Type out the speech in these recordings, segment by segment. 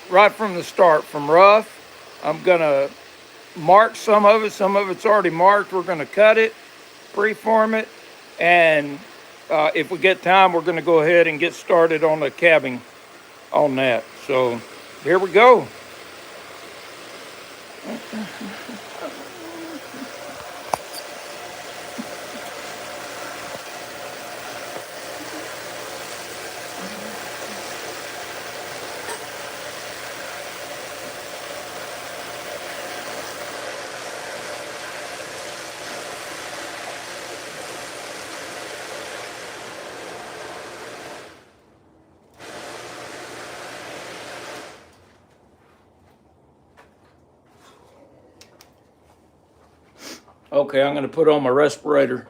right from the start, from rough. I'm gonna mark some of it. Some of it's already marked. We're gonna cut it, preform it, and if we get time, we're gonna go ahead and get started on the cabbing on that. So here we go. Okay, I'm gonna put on my respirator,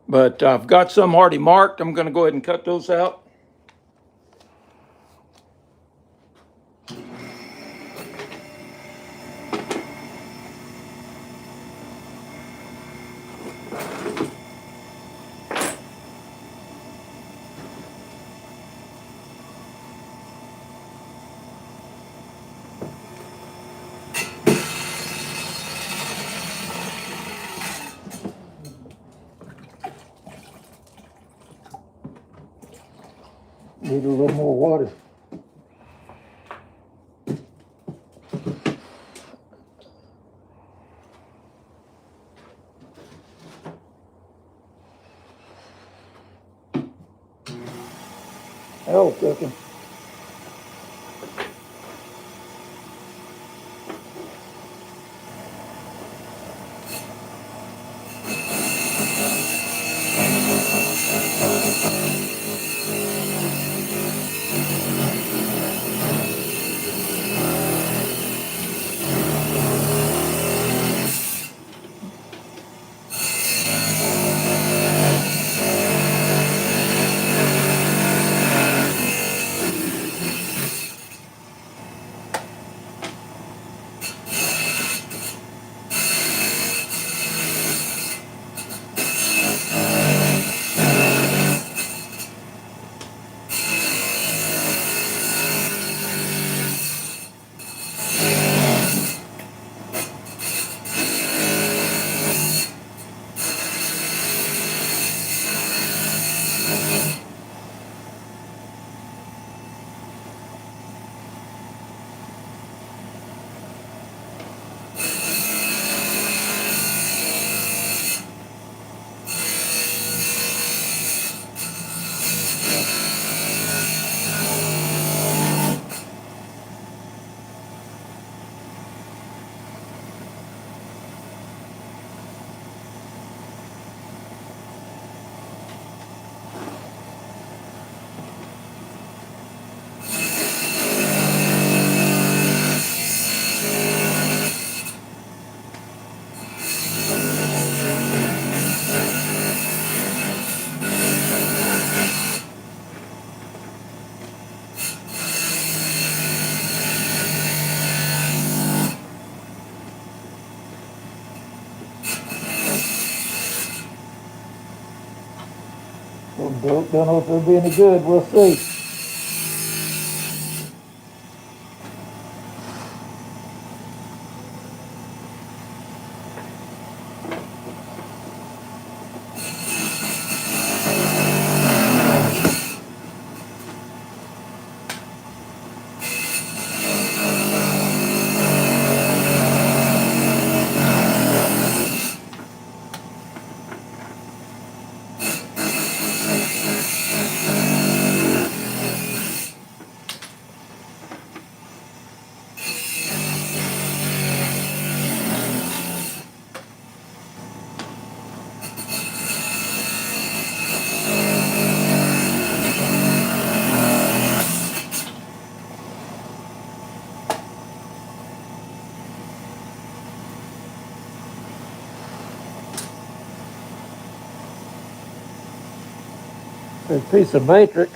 but I've got some already marked. I'm gonna go ahead and cut those out. Need a little more water. Hell cooking. Don't know if it'll be any good. We'll see. A piece of matrix.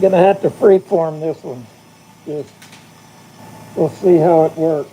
Gonna have to freeform this one. Just we'll see how it works.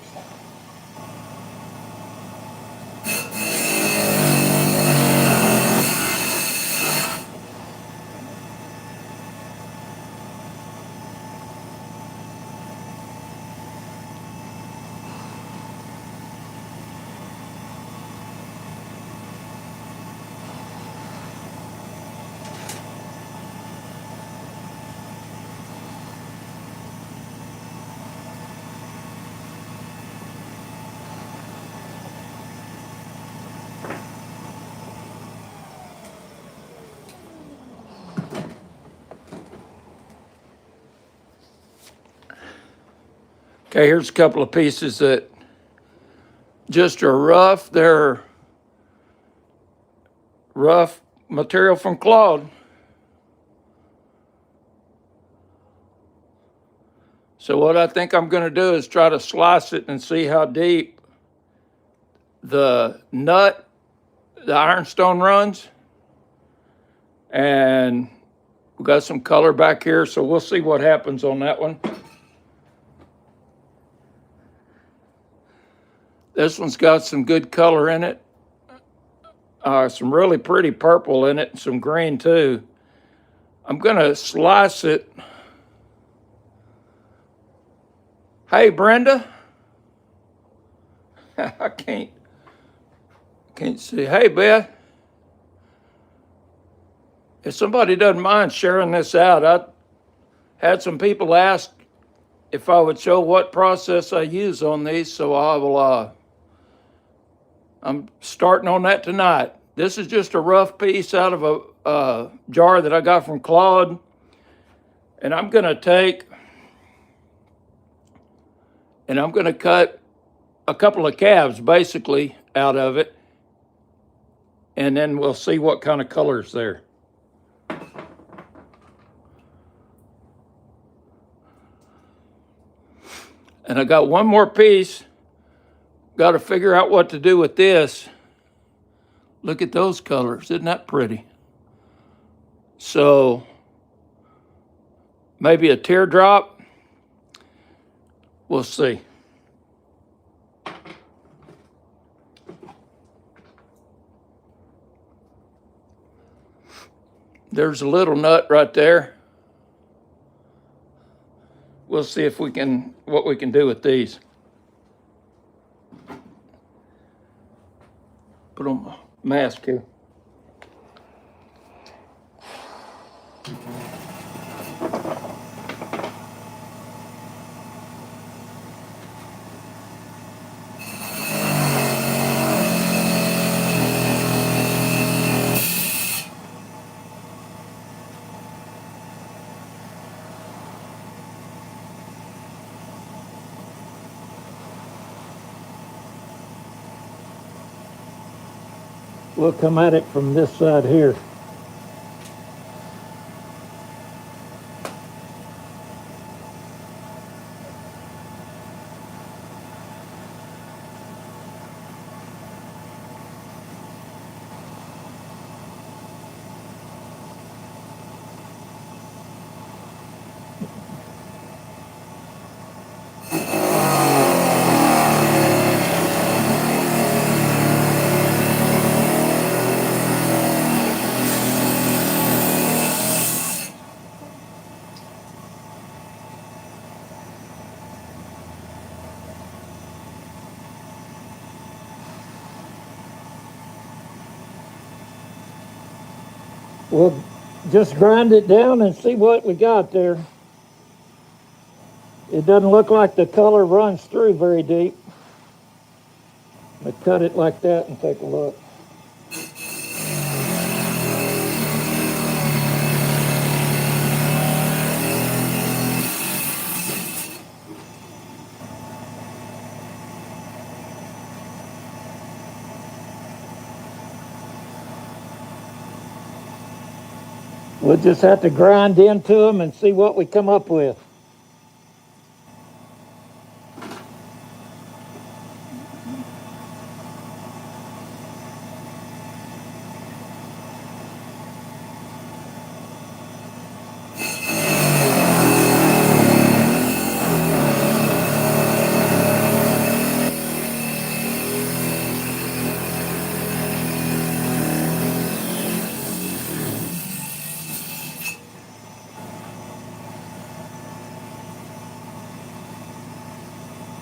Okay, here's a couple of pieces that just are rough. They're rough material from Claude. So what I think I'm going to do is try to slice it and see how deep the nut, the ironstone runs. And we got some color back here, so we'll see what happens on that one. This one's got some good color in it. Some really pretty purple in it, and some green too. I'm gonna slice it. Hey, Brenda. I can't see. Hey, Beth. If somebody doesn't mind sharing this out, I had some people ask if I would show what process I use on these, so I will. I'm starting on that tonight. This is just a rough piece out of a jar that I got from Claude, and I'm going to take and I'm going to cut a couple of calves basically out of it, and then we'll see what kind of color's there. And I got one more piece. Got to figure out what to do with this. Look at those colors. Isn't that pretty? So maybe a teardrop. We'll see. There's a little nut right there. We'll see if what we can do with these. Put on my mask here. We'll come at it from this side here. We'll just grind it down and see what we got there. It doesn't look like the color runs through very deep. Let's cut it like that and take a look. We'll just have to grind into them and see what we come up with.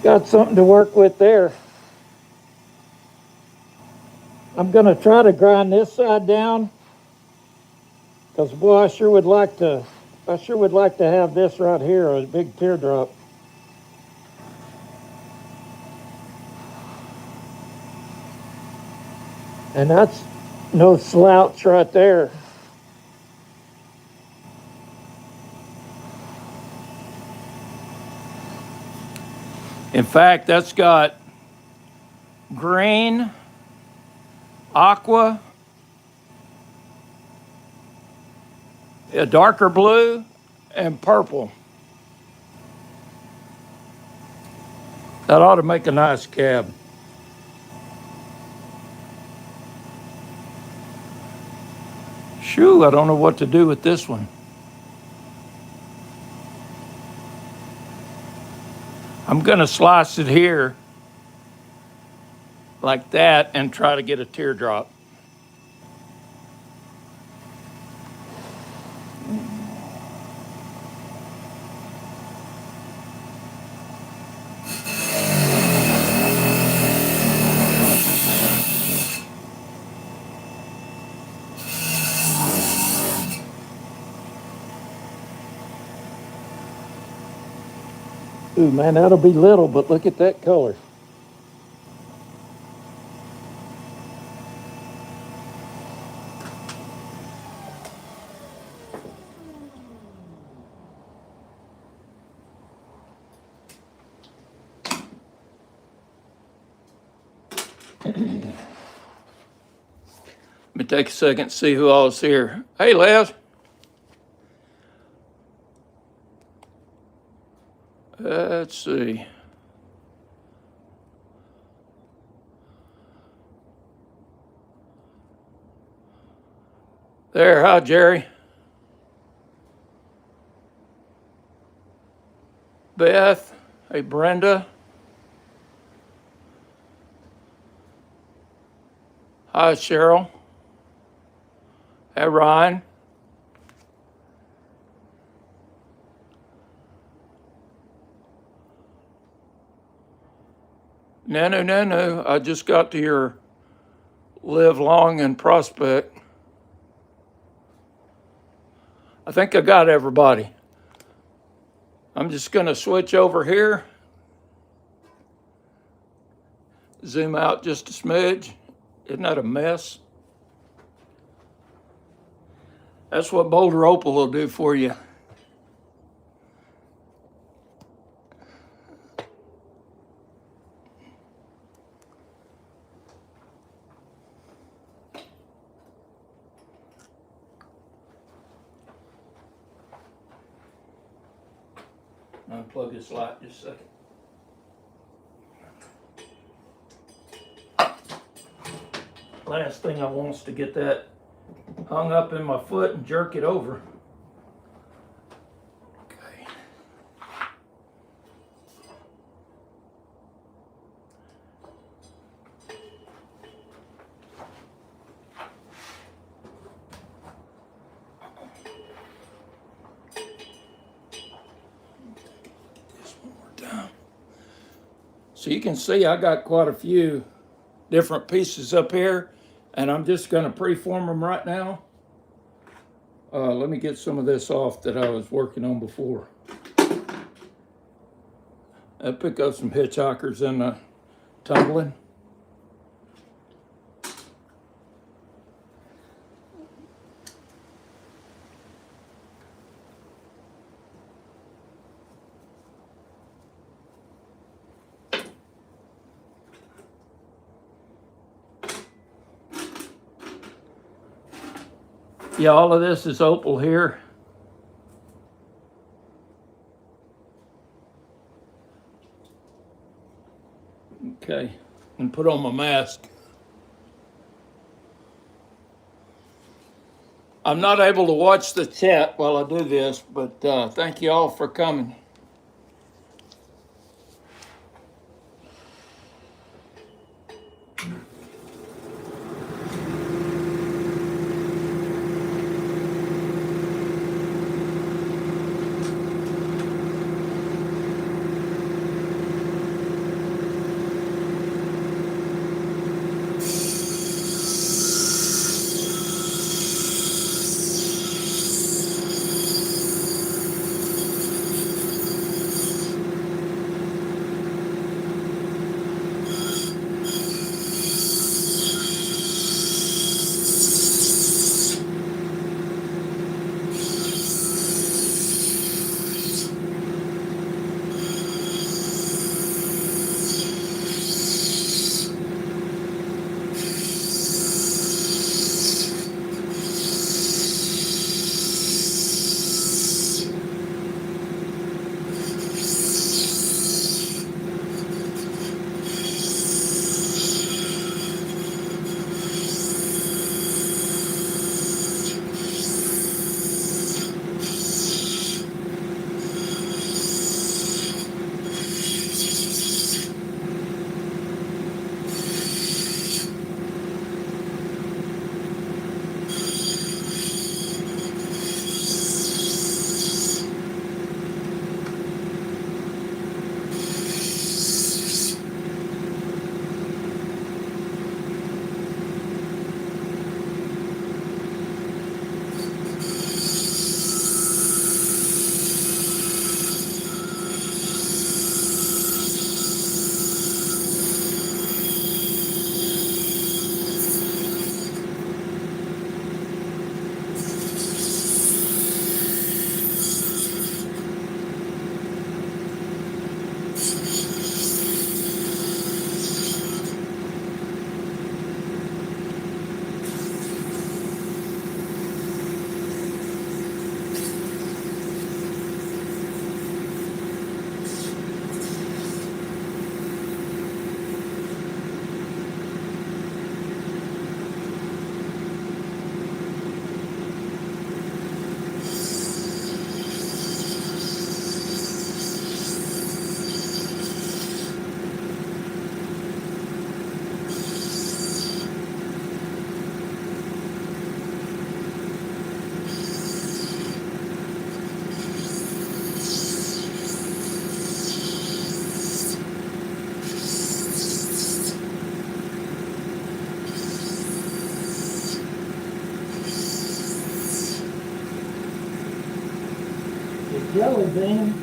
Got something to work with there. I'm gonna try to grind this side down, because boy, I sure would like to have this right here, a big teardrop. And that's no slouch right there. In fact, that's got green, aqua, a darker blue, and purple. That ought to make a nice cab. Shoo, I don't know what to do with this one. I'm gonna slice it here like that and try to get a teardrop. Ooh, man, that'll be little, but look at that color. Let me take a second to see who all's here. Hey, Les. Let's see. There, hi, Jerry. Beth. Hey, Brenda. Hi, Cheryl. Hey, Ryan. No. I just got to your live long and prospect. I think I got everybody. I'm just going to switch over here. Zoom out just a smidge. Isn't that a mess? That's what Boulder Opal will do for you. Unplug this light just a second. Last thing I want is to get that hung up in my foot and jerk it over. Okay. This one more time. So you can see I got quite a few different pieces up here, and I'm just going to preform them right now. Let me get some of this off that I was working on before. I pick up some hitchhikers in the tumbling. Yeah, all of this is opal here. Okay, and put on my mask. I'm not able to watch the chat while I do this, but thank you all for coming. jelly bean.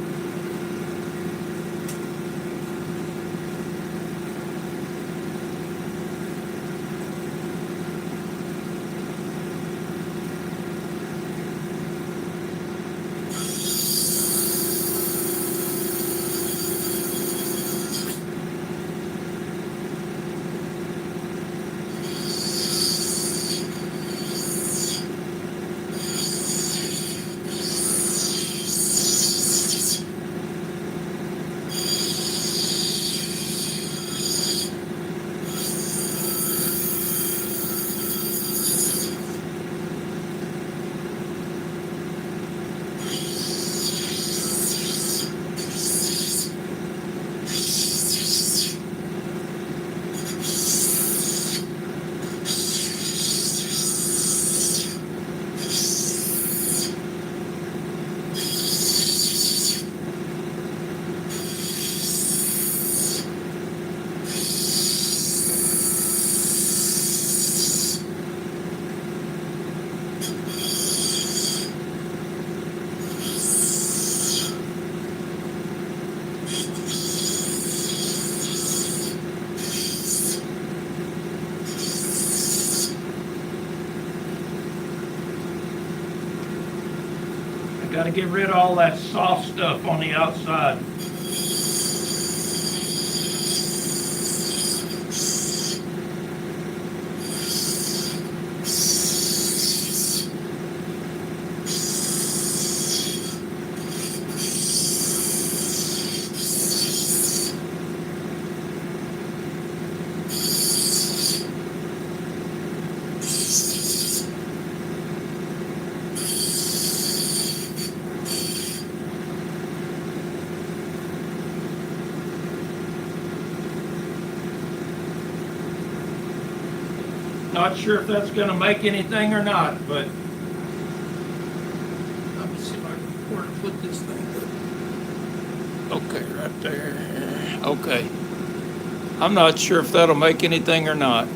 Got to get rid of all that soft stuff on the outside. Not sure if that's going to make anything or not, but let me see if I can where to put this thing. Okay, right there. Okay. I'm not sure if that'll make anything or not.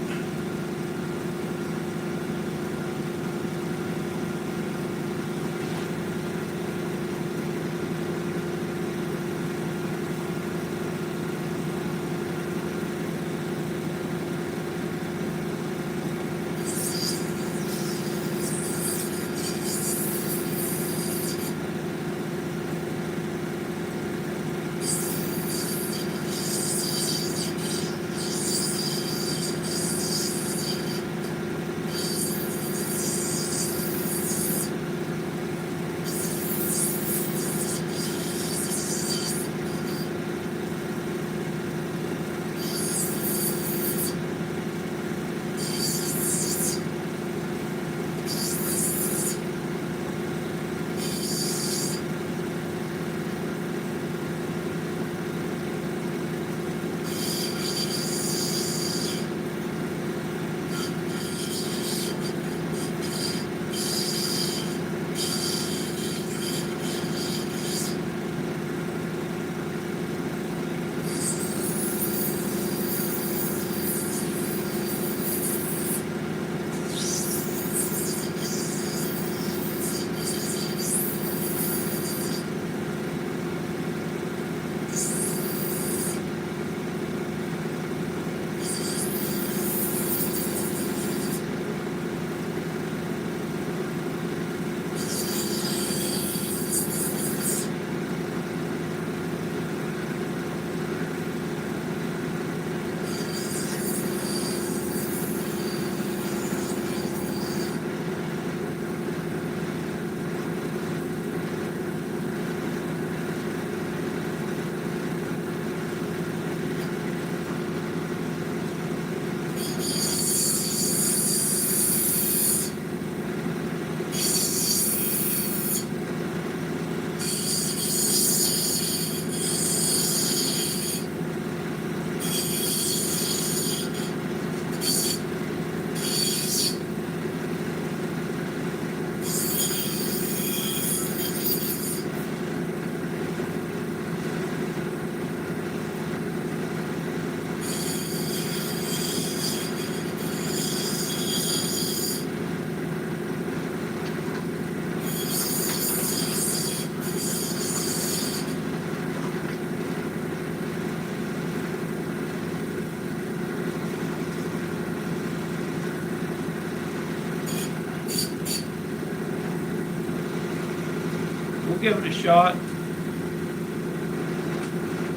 give it a shot.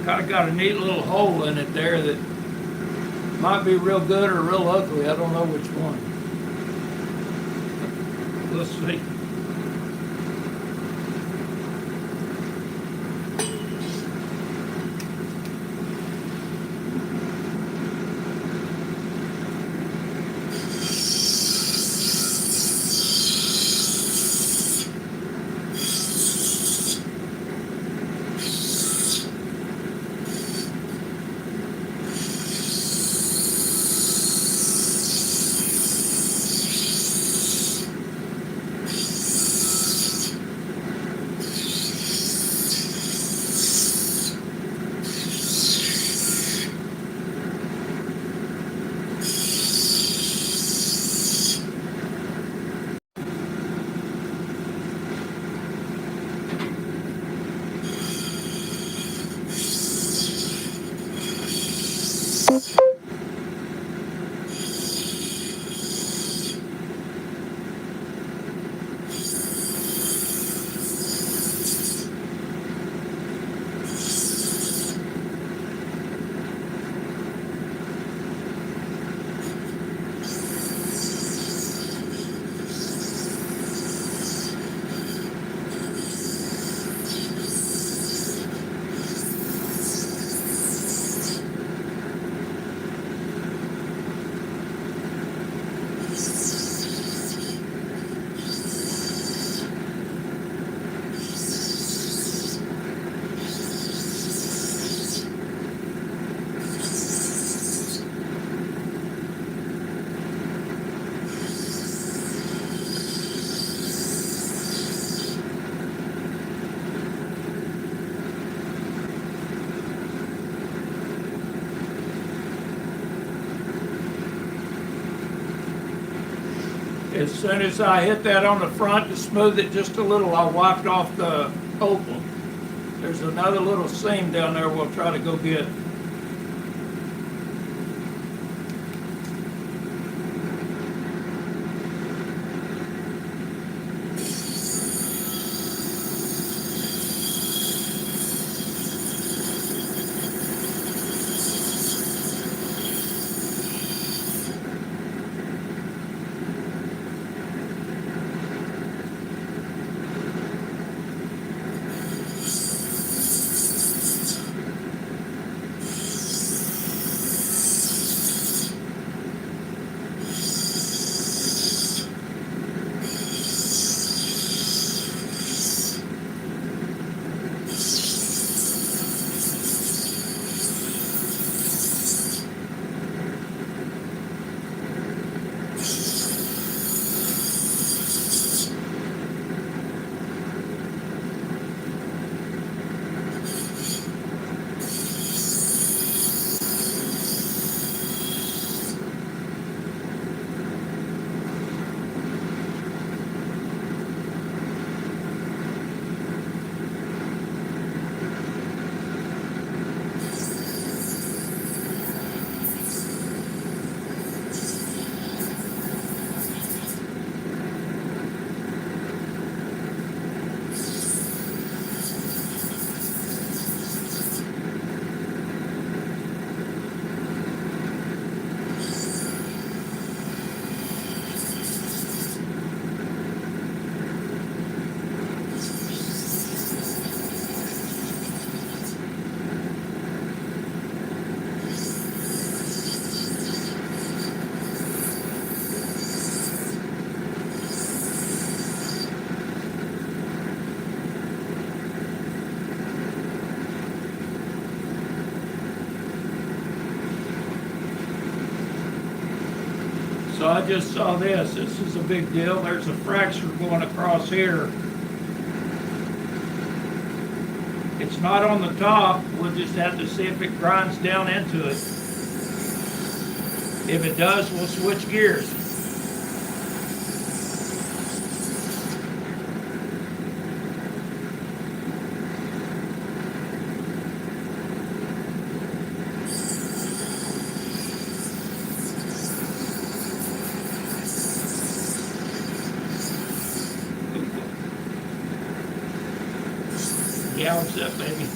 Kind of got a neat little hole in it there that might be real good or real ugly. I don't know which one. We'll see. As soon as I hit that on the front to smooth it just a little, I wiped off the opal. There's another little seam down there we'll try to go get. So I just saw this. This is a big deal. There's a fracture going across here. It's not on the top. We'll just have to see if it grinds down into it. If it does, we'll switch gears. gouge that baby.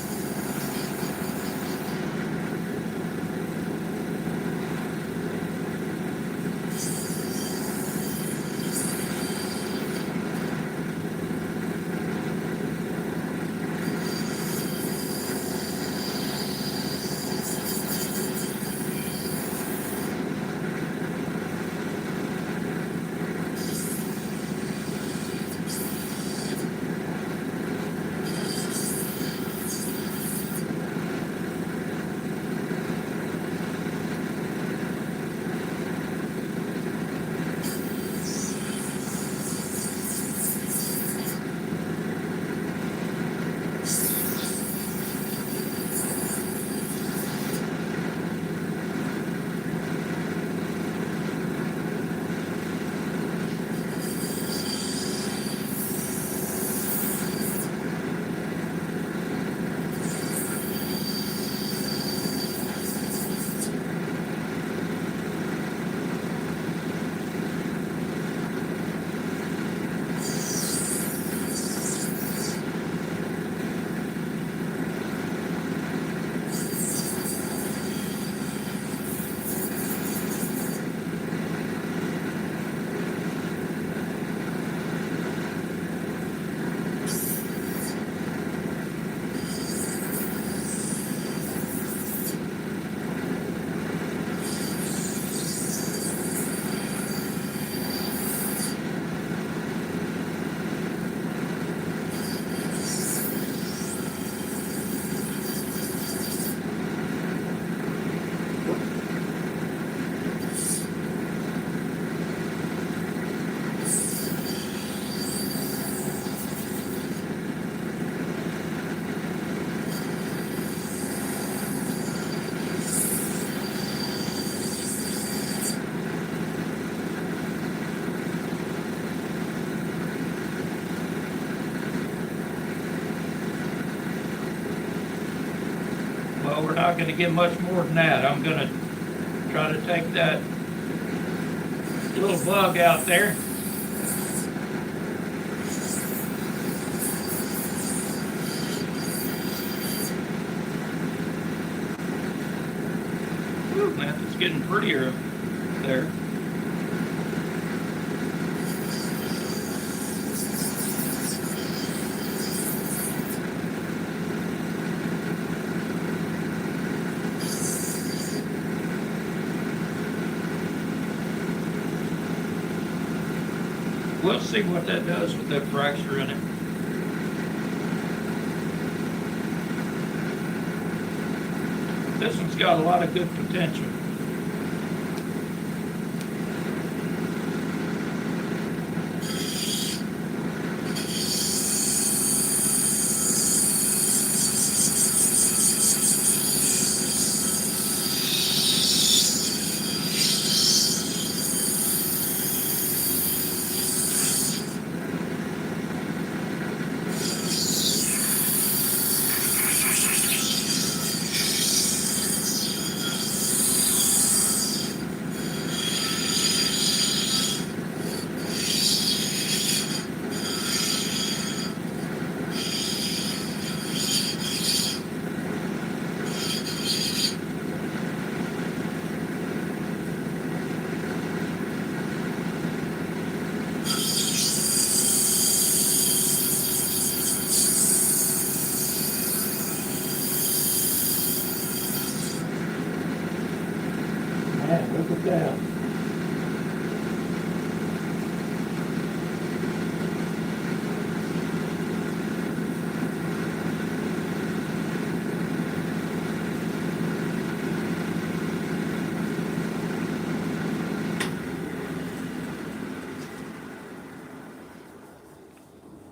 Well, we're not going to get much more than that. I'm going to try to take that little bug out there. Ooh, man, it's getting prettier there. We'll see what that does with that fracture in it. This one's got a lot of good potential. Man, look at that.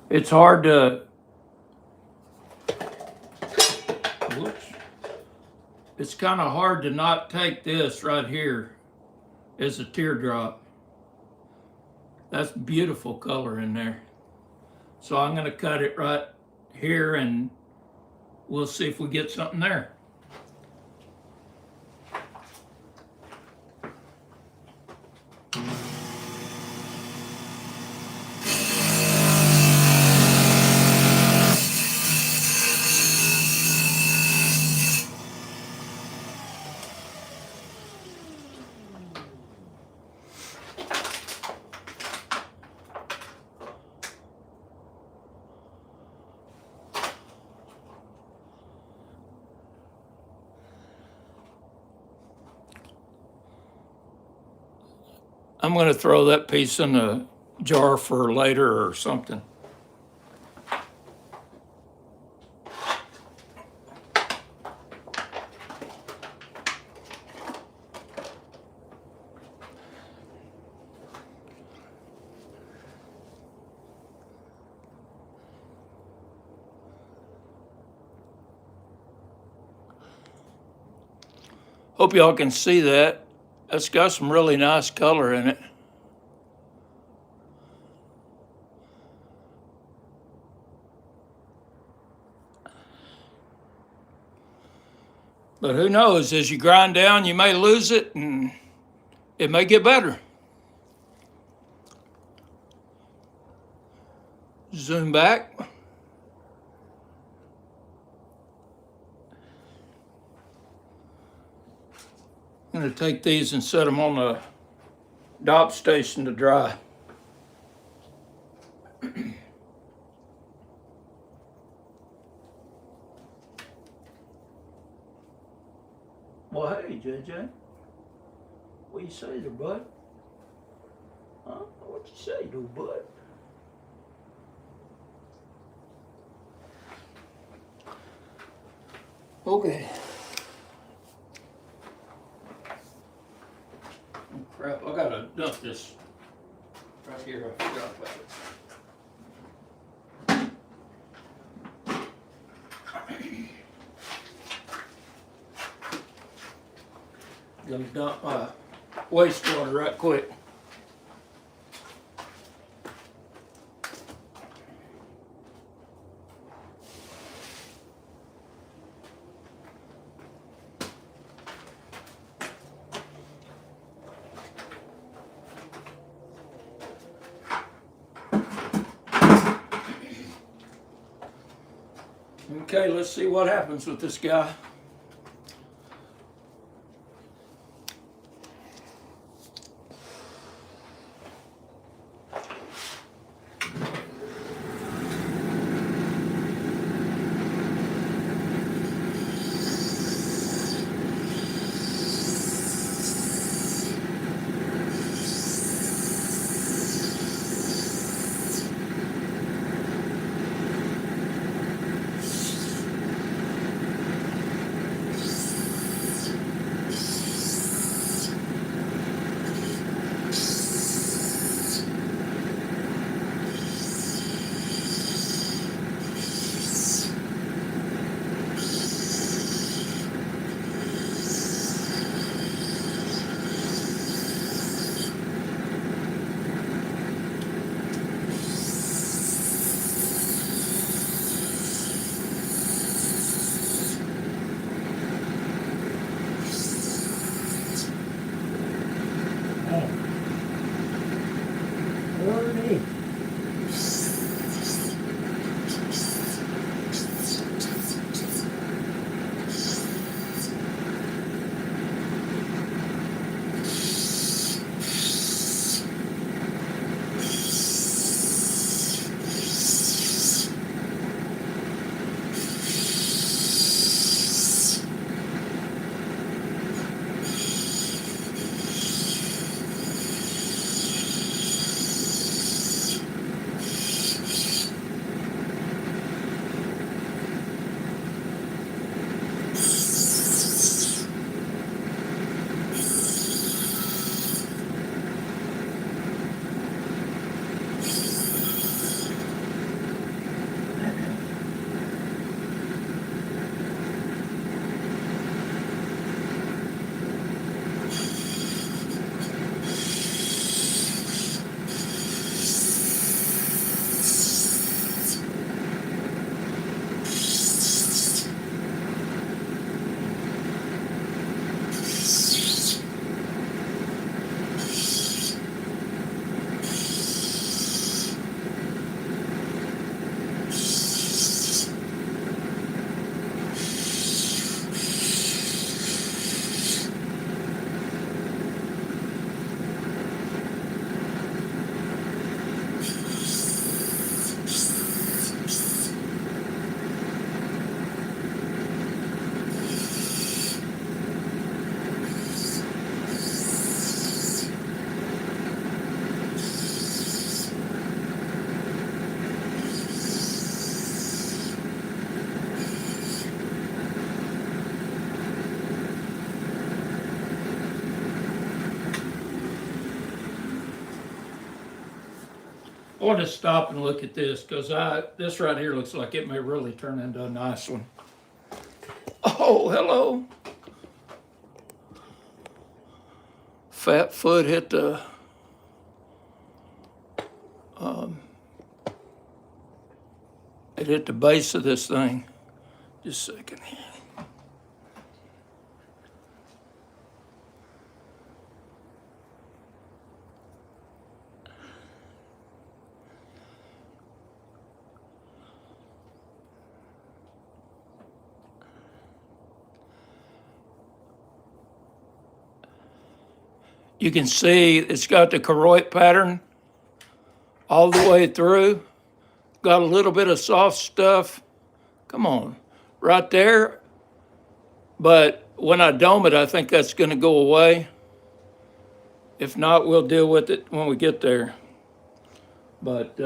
It's hard to, whoops. It's kind of hard to not take this right here as a teardrop. That's beautiful color in there. So I'm gonna cut it right here and we'll see if we get something there. I'm going to throw that piece in the jar for later or something. Hope y'all can see that. That's got some really nice color in it. But who knows, as you grind down, you may lose it and it may get better. Zoom back. I'm going to take these and set them on the DOP station to dry. Well, hey, JJ. What you say there, bud? Huh? What you say, little bud? Okay. Oh, crap, I gotta dump this right here. I forgot about it. Gonna dump my wastewater right quick. Okay, let's see what happens with this guy. want to stop and look at this because this right here looks like it may really turn into a nice one. Oh, hello. Fat foot hit the it hit the base of this thing. Just a second here. You can see it's got the Koroit pattern all the way through. Got a little bit of soft stuff. Come on, right there. But when I dome it, I think that's going to go away. If not, we'll deal with it when we get there. But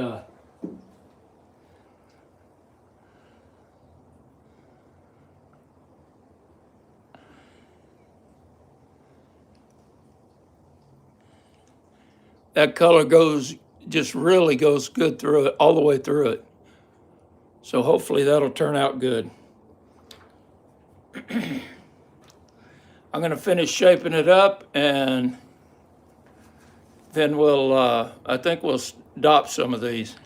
that color just really goes good through it, all the way through it. So hopefully that'll turn out good. I'm going to finish shaping it up, and then I think we'll dop some of these.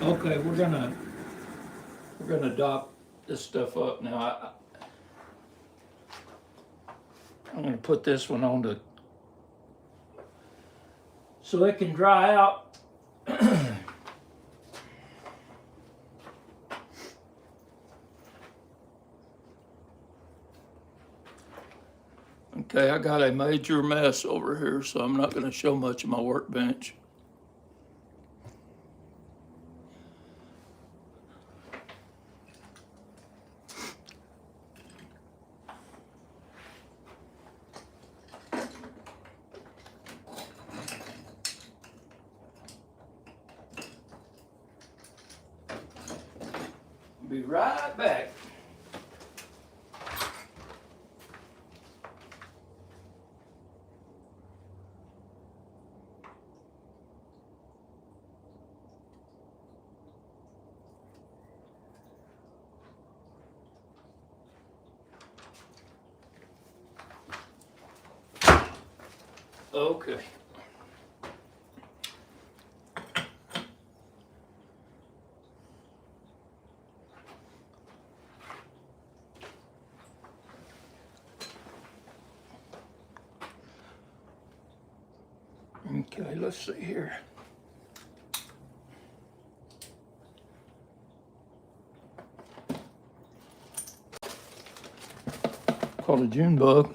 Okay, we're gonna dop this stuff up now. I'm gonna put this one on so it can dry out. Okay, I got a major mess over here, so I'm not gonna show much of my workbench. Be right back. Okay. Okay, let's see here. Called a June bug.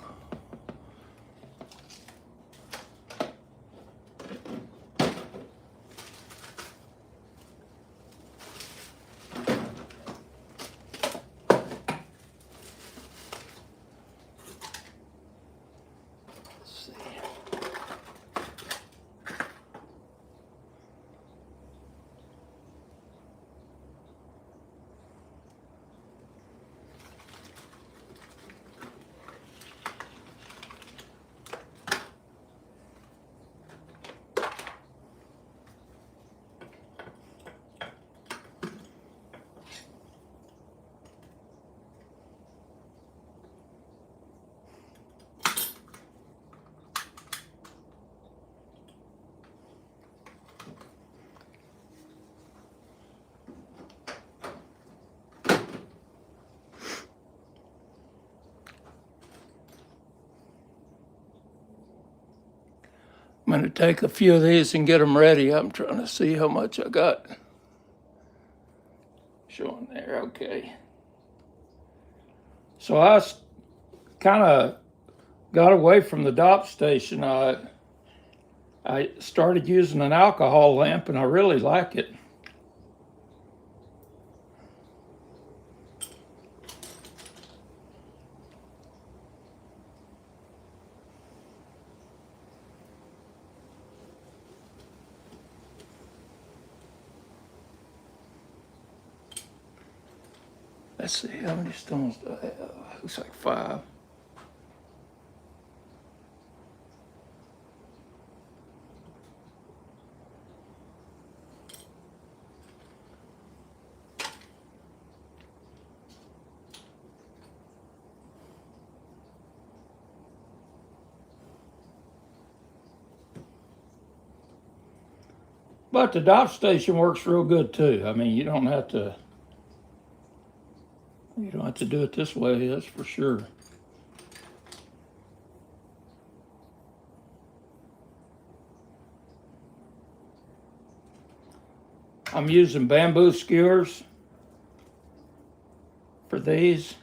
I'm going to take a few of these and get them ready. I'm trying to see how much I got. Showing there, okay. So I kind of got away from the DOP station. I started using an alcohol lamp, and I really like it. Let's see, how many stones do I have? Looks like 5. But the DOP station works real good too. I mean, you don't have to do it this way, that's for sure. I'm using bamboo skewers for these.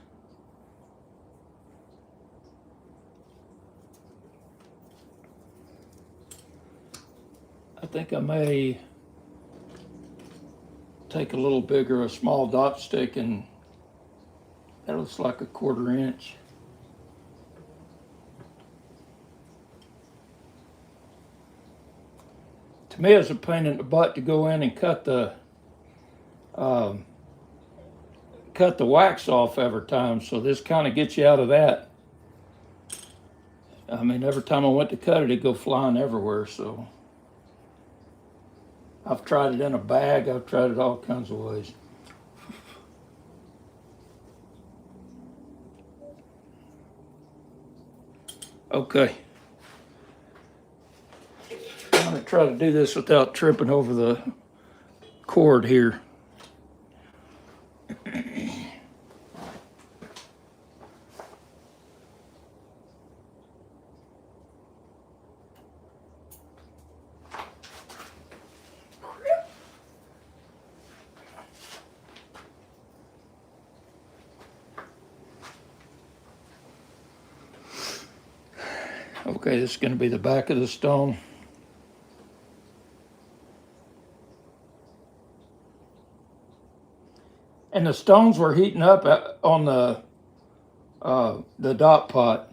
I think I may take a little bigger, a small DOP stick, and that looks like a 1/4 inch. To me, it's a pain in the butt to go in and cut the wax off every time. So this kind of gets you out of that. I mean, every time I went to cut it, it'd go flying everywhere. So I've tried it in a bag. I've tried it all kinds of ways. Okay. I'm going to try to do this without tripping over the cord here. Okay, this is going to be the back of the stone. And the stones were heating up on the DOP pot.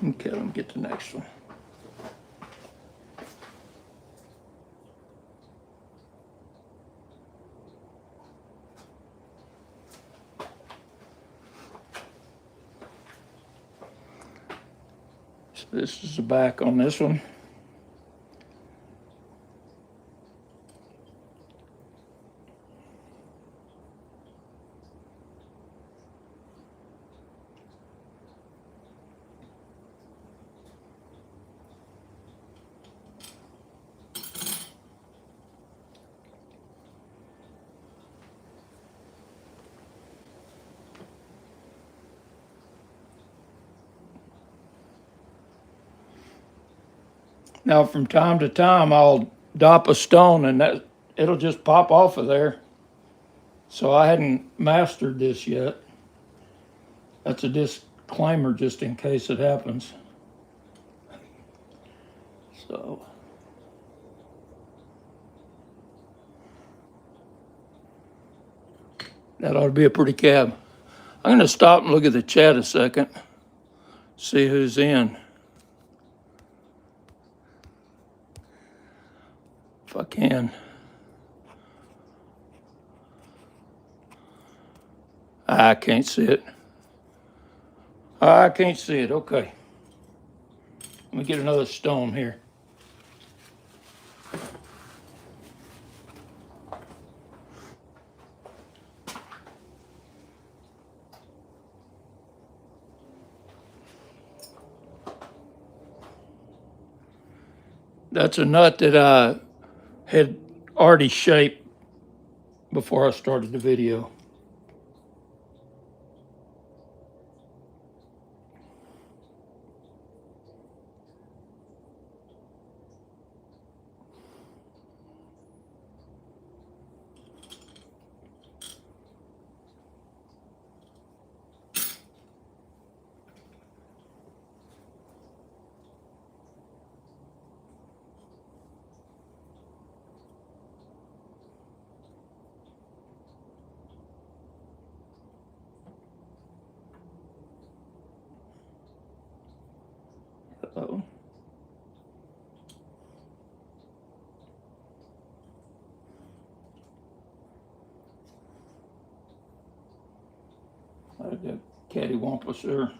Okay, let me get the next one. So this is the back on this one. Now, from time to time, I'll DOP a stone and it'll just pop off of there. So I hadn't mastered this yet. That's a disclaimer just in case it happens. So that ought to be a pretty cab. I'm going to stop and look at the chat a second, see who's in. If I can. I can't see it. I can't see it. Okay. Let me get another stone here. That's a nut that I had already shaped before I started the video. Uh-oh. I got cattywampus there.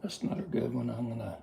That's not a good one. I'm gonna.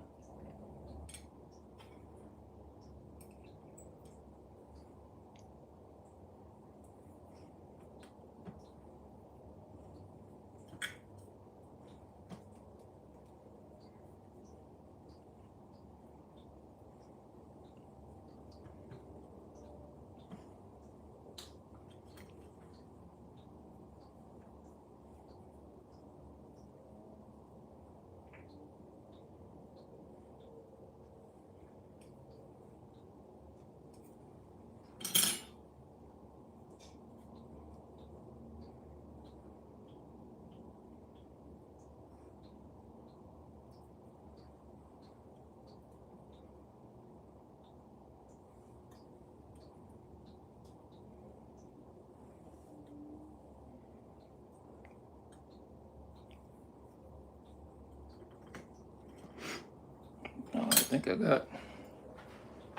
No, I think I got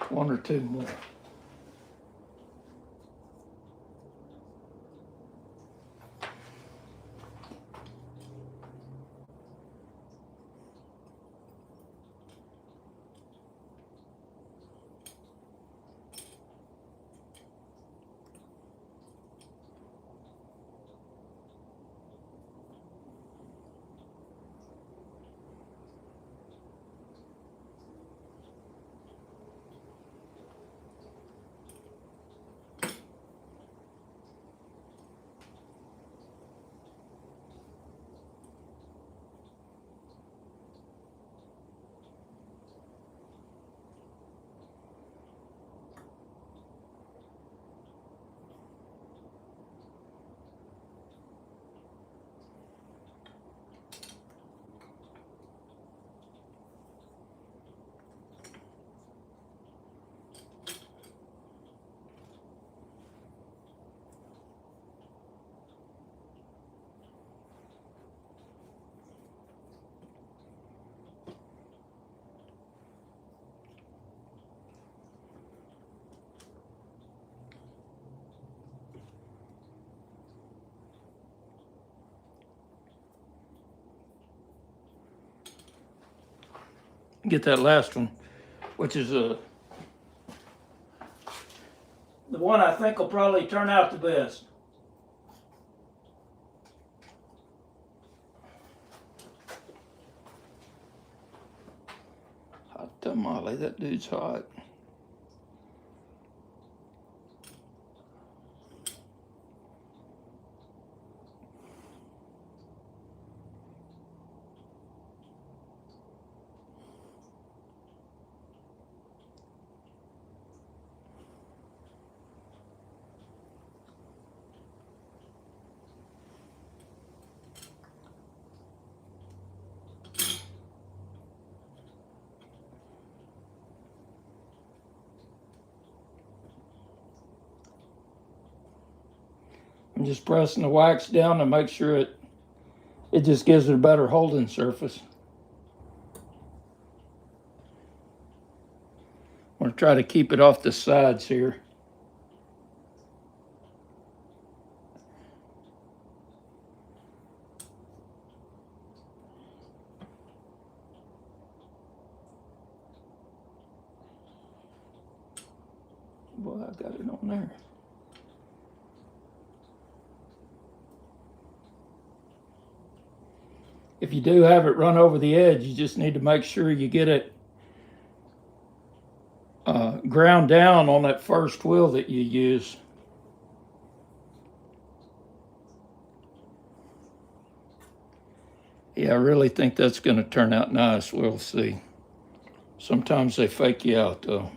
one or two more. Get that last one, which is the one I think will probably turn out the best. Hot tamale, that dude's hot. I'm just pressing the wax down to make sure it just gives it a better holding surface. I'm going to try to keep it off the sides here. Boy, I got it on there. If you do have it run over the edge, you just need to make sure you get it ground down on that first wheel that you use. Yeah, I really think that's going to turn out nice. We'll see. Sometimes they fake you out, though.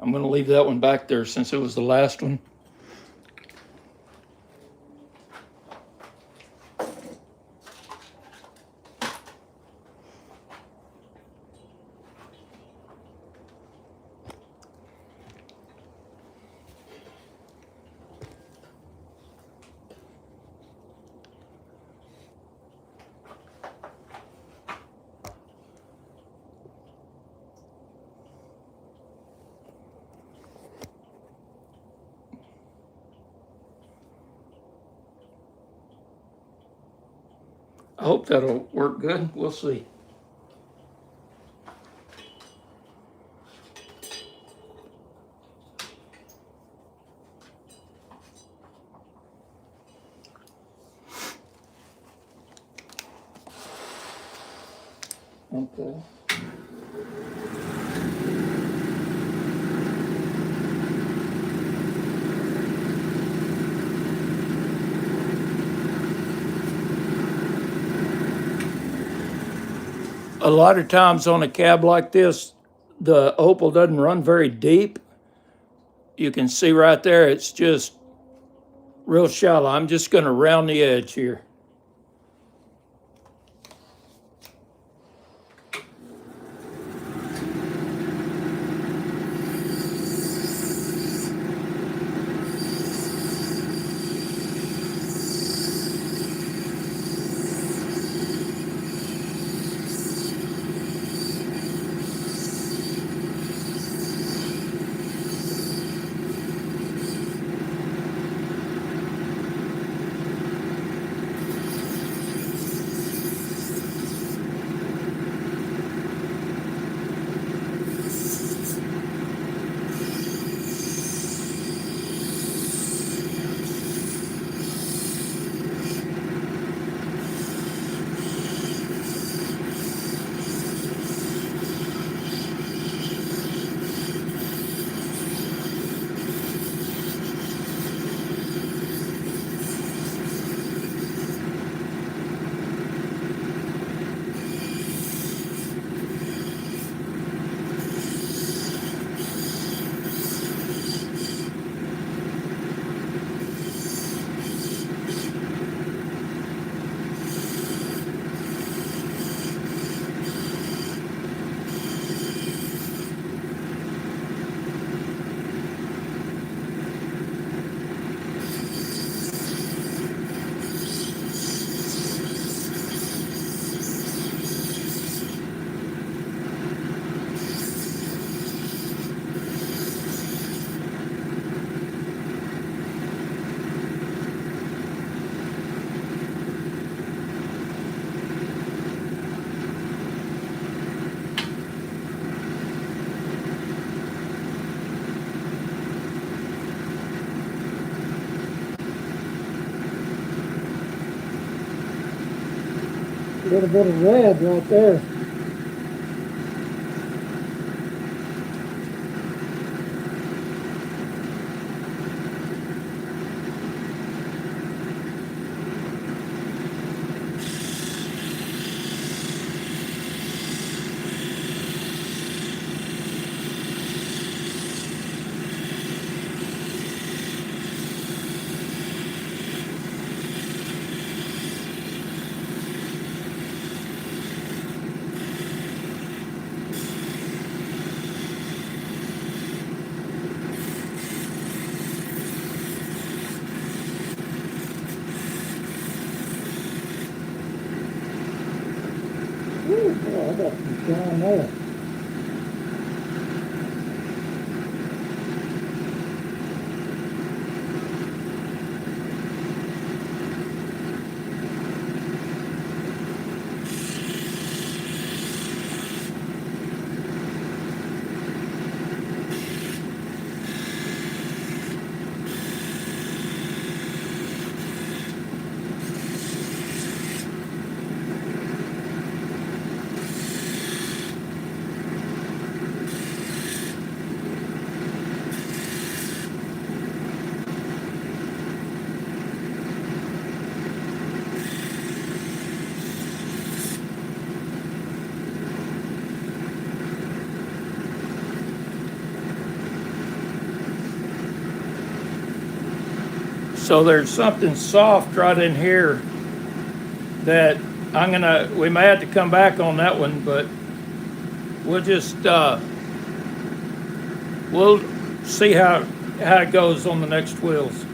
I'm going to leave that one back there since it was the last one. I hope that'll work good. We'll see. Okay. A lot of times on a cab like this, the opal doesn't run very deep. You can see right there, it's just real shallow. I'm just going to round the edge here. A little bit of red right there. Ooh, boy, I got some shine there. So there's something soft right in here that we may have to come back on that one, but we'll just, we'll see how it goes on the next wheels.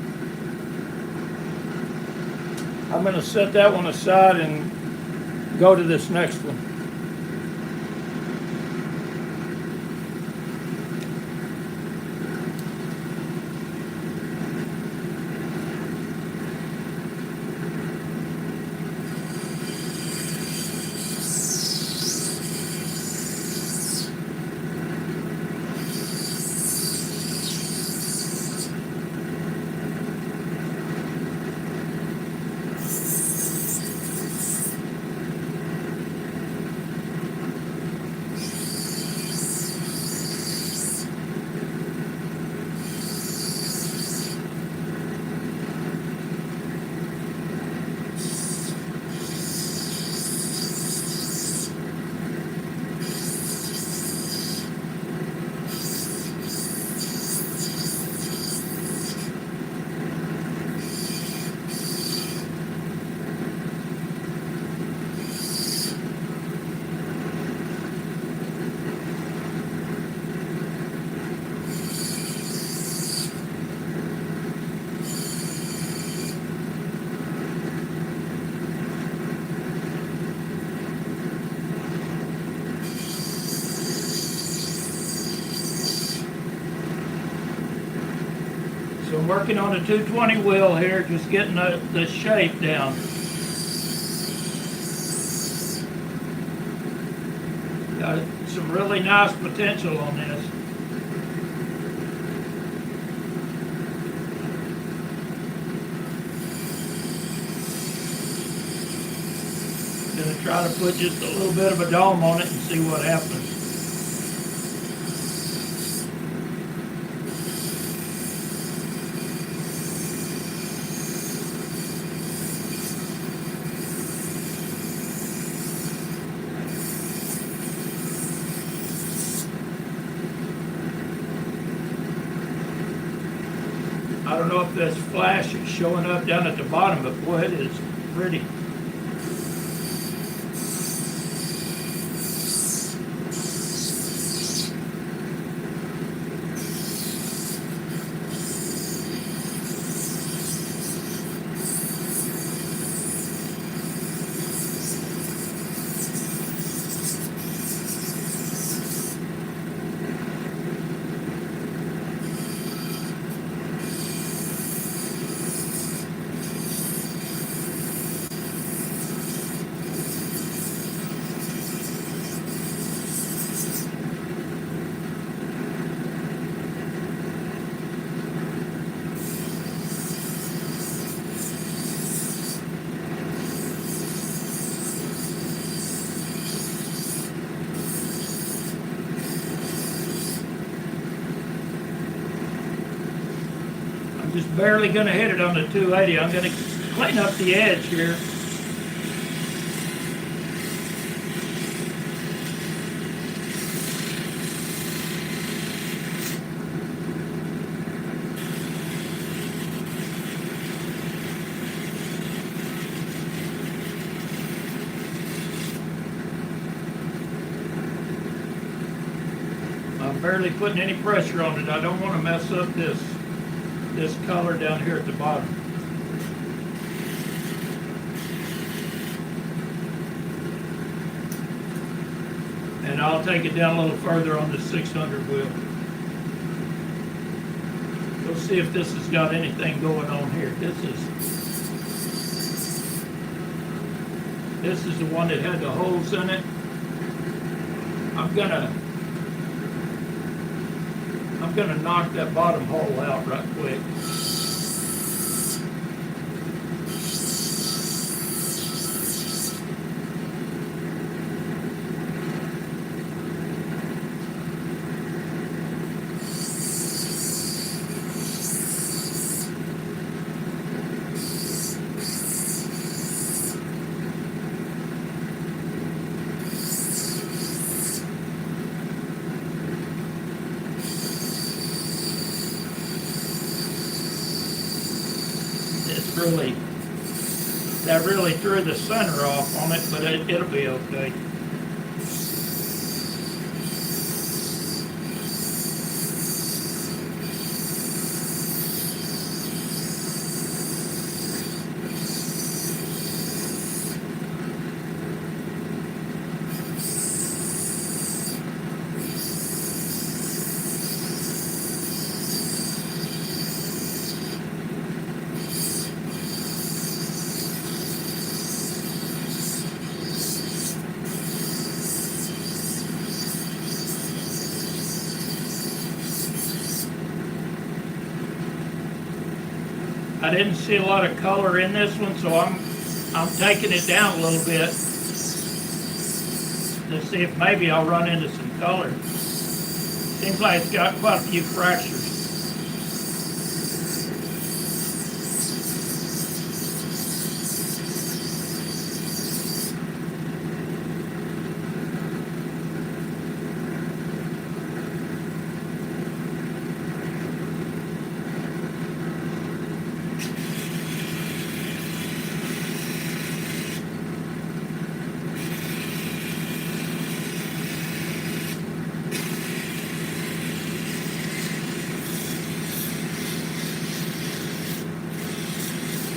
I'm gonna set that one aside and go to this next one. So I'm working on a 220 wheel here, just getting the shape down. Got some really nice potential on this. Gonna try to put just a little bit of a dome on it and see what happens. I don't know if this flash is showing up down at the bottom, but boy, it is pretty. Just barely going to hit it on the 280. I'm going to clean up the edge here. I'm barely putting any pressure on it. I don't want to mess up this color down here at the bottom. Now I'll take it down a little further on the 600 wheel. We'll see if this has got anything going on here. This is the one that had the holes in it. I'm gonna knock that bottom hole out right quick. That really threw the center off on it, but it'll be okay. I didn't see a lot of color in this one, so I'm taking it down a little bit to see if maybe I'll run into some color. Seems like it's got quite a few fractures.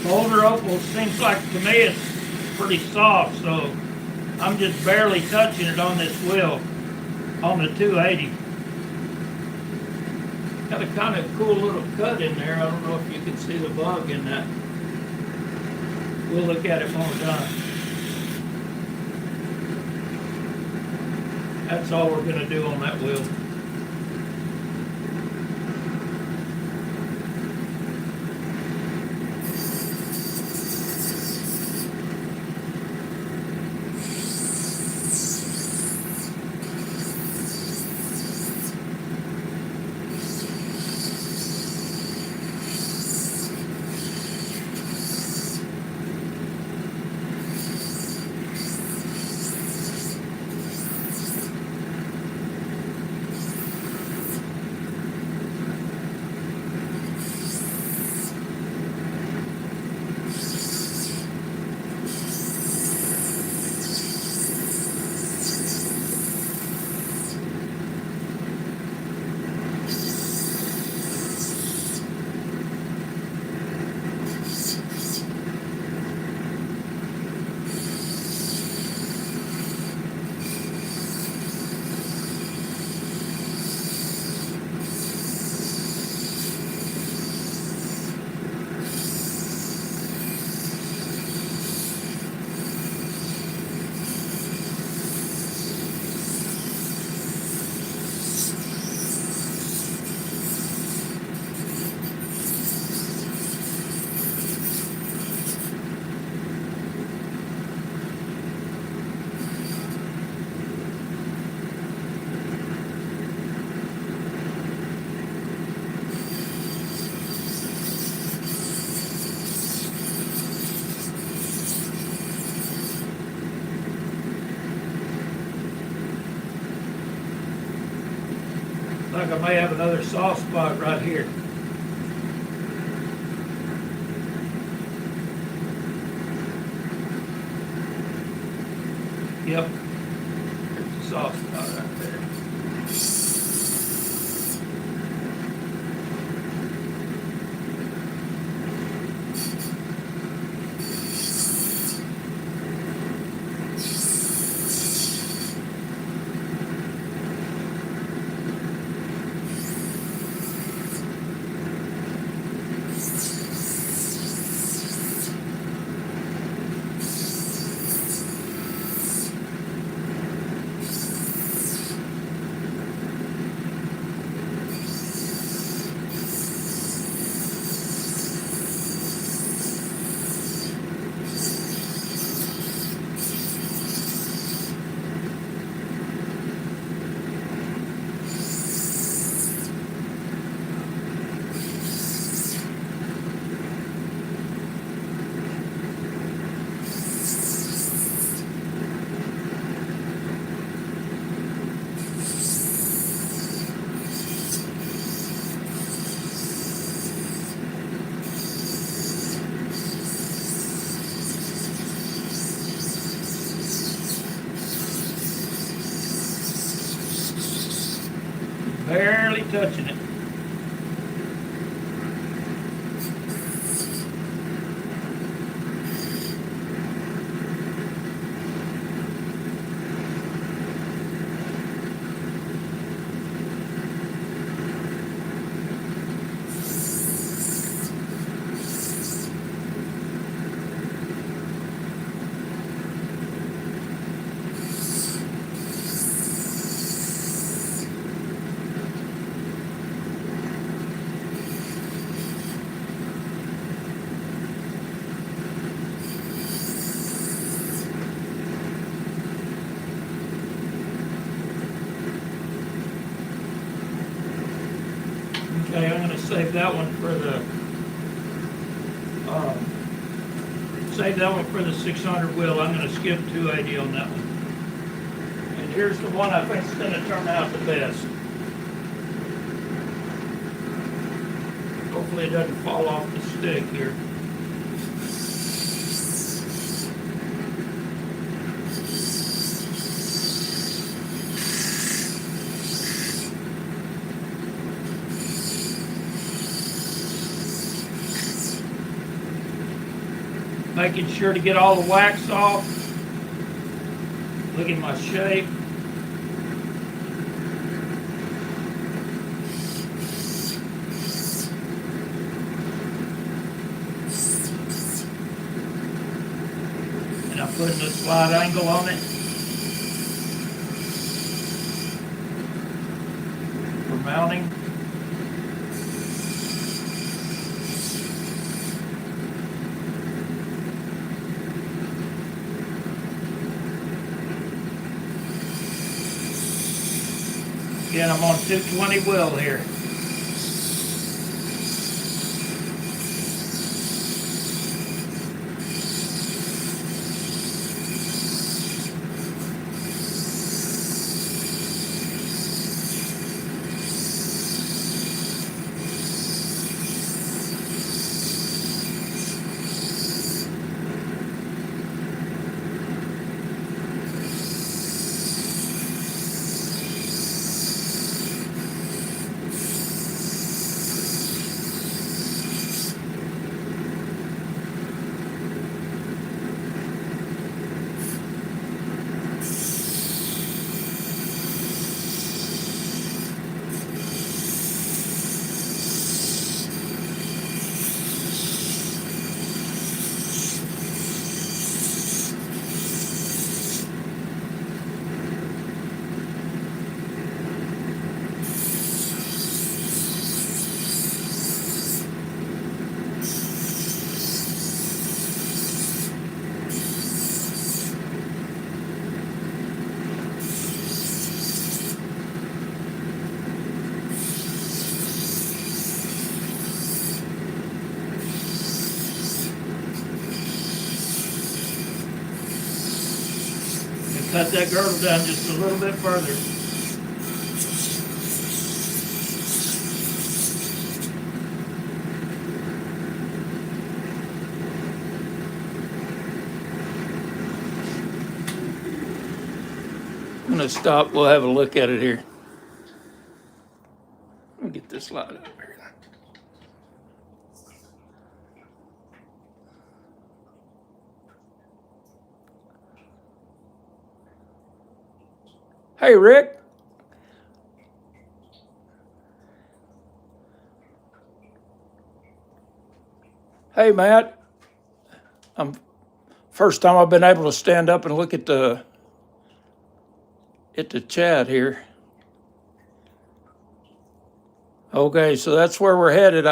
Boulder Opal seems like to me it's pretty soft, so I'm just barely touching it on this wheel on the 280. Got a kind of cool little cut in there. I don't know if you can see the bug in that. We'll look at it when we're done. That's all we're going to do on that wheel. Like I may have another soft spot right here. Yep, there's a soft spot right there. Barely touching it. Okay, I'm going to save that one for the 600 wheel. I'm going to skip 280 on that one. And here's the one I think is going to turn out the best. Hopefully it doesn't fall off the stick here. Making sure to get all the wax off. Look at my shape. And I'm putting a slide angle on it for mounting. Again, I'm on 220 wheel here. Cut that girdle down just a little bit further. I'm going to stop. We'll have a look at it here. Let me get this light up here. Hey, Rick. Hey, Matt. First time I've been able to stand up and look at the chat here. Okay, so that's where we're headed.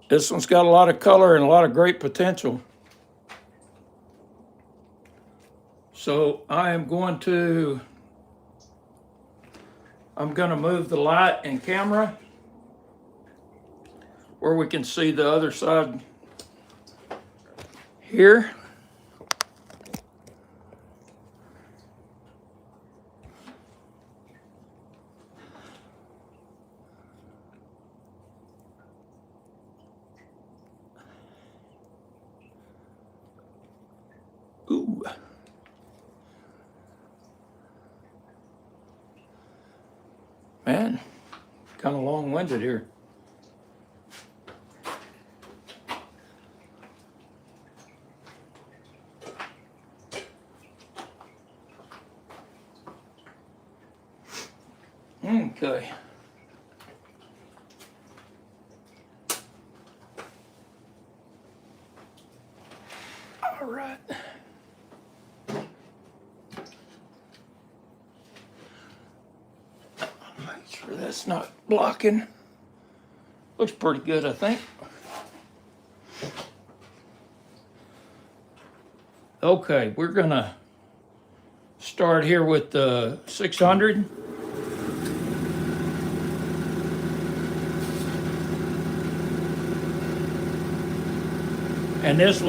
This one's got a lot of color and a lot of great potential. So I'm going to move the light and camera where we can see the other side here. Ooh. Man, kind of long-winded here. Okay. All right. Make sure that's not blocking. Looks pretty good, I think. Okay, we're gonna start here with the 600. And this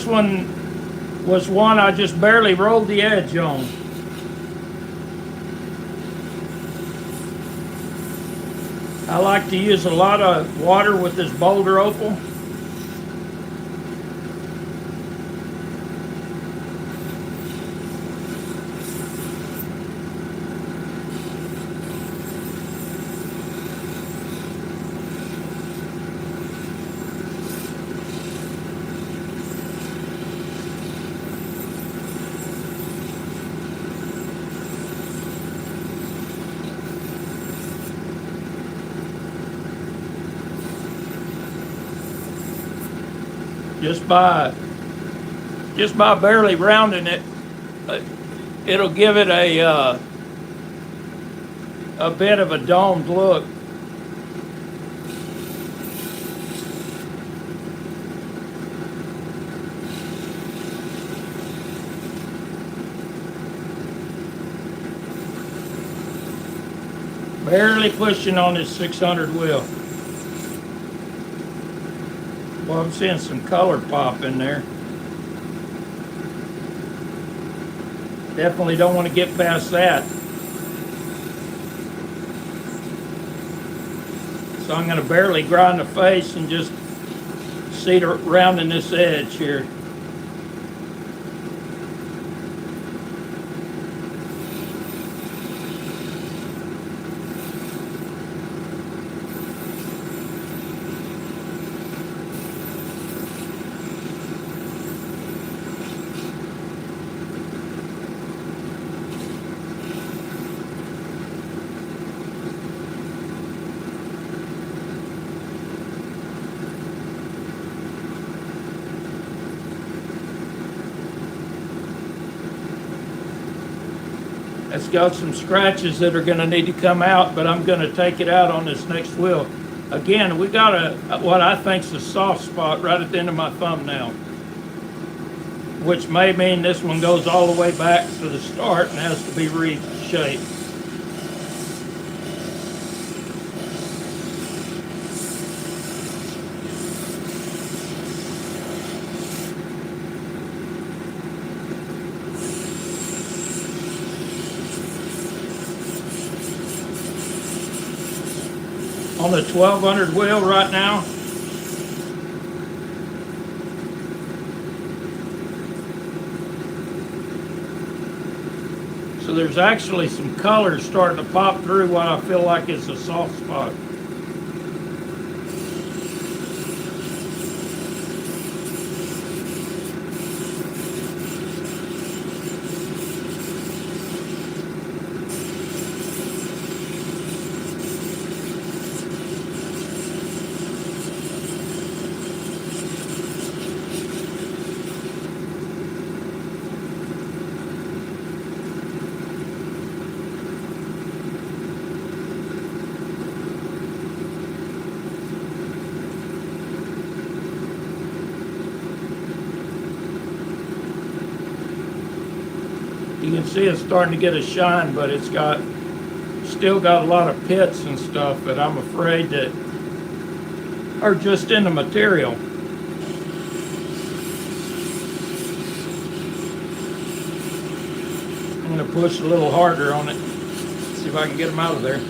one was one I just barely rolled the edge on. I like to use a lot of water with this Boulder Opal. Just by barely rounding it, it'll give it a bit of a domed look. Barely pushing on this 600 wheel. Well, I'm seeing some color pop in there. Definitely don't want to get past that. So I'm going to barely grind the face and just seed around in this edge here. It's got some scratches that are going to need to come out, but I'm going to take it out on this next wheel. Again, we got what I think is a soft spot right at the end of my thumbnail, which may mean this one goes all the way back to the start and has to be reshaped. On the 1200 wheel right now. So there's actually some colors starting to pop through what I feel like is a soft spot. You can see it's starting to get a shine, but it's still got a lot of pits and stuff that I'm afraid that are just in the material. I'm going to push a little harder on it, see if I can get them out of there.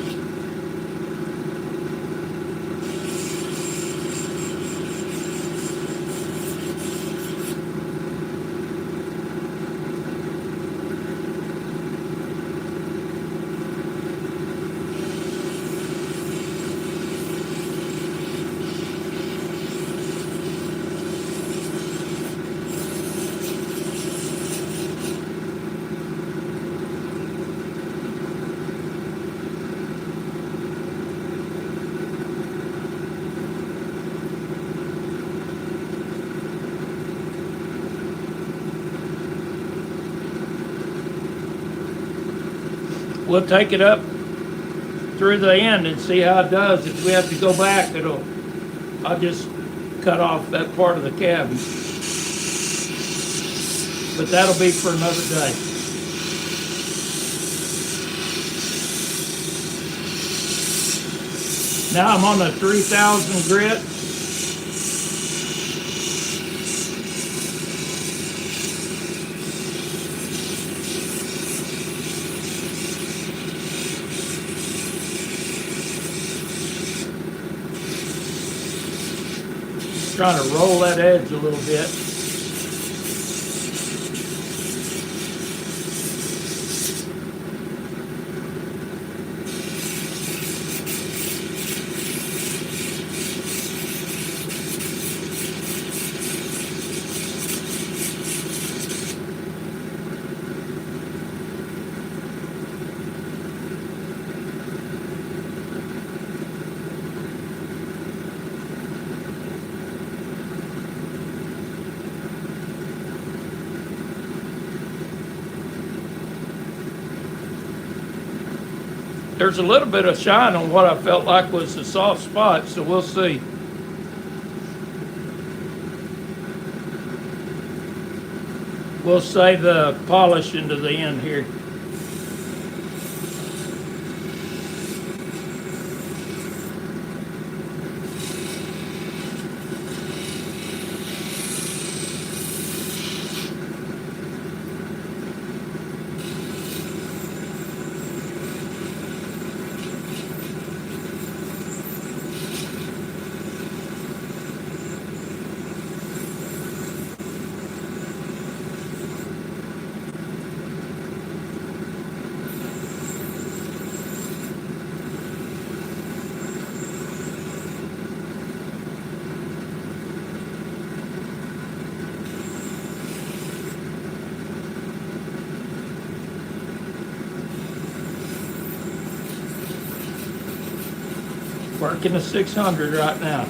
we'll take it up through the end and see how it does. If we have to go back, I'll just cut off that part of the cabin. But that'll be for another day. Now I'm on the 3000 grit. Trying to roll that edge a little bit. There's a little bit of shine on what I felt like was the soft spot, so we'll see. We'll save the polish into the end here. Working a 600 right now.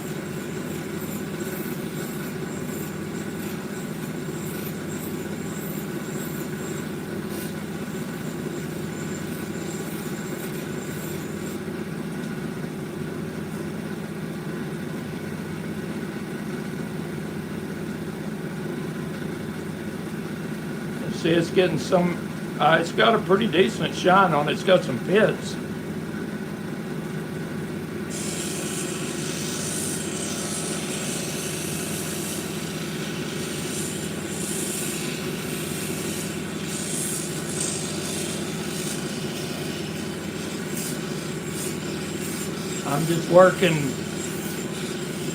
See, it's getting some, it's got a pretty decent shine on it. It's got some pits. I'm just working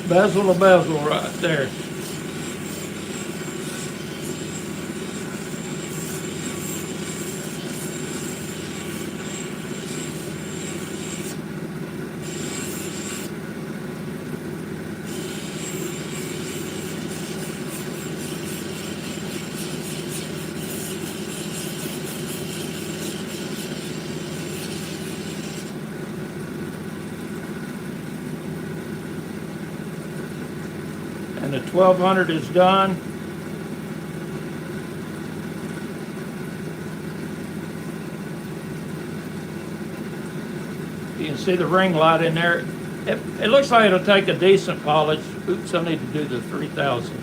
bezel to bezel right there. And the 1200 is done. You can see the ring light in there. It looks like it'll take a decent polish. Oops, I need to do the 3000.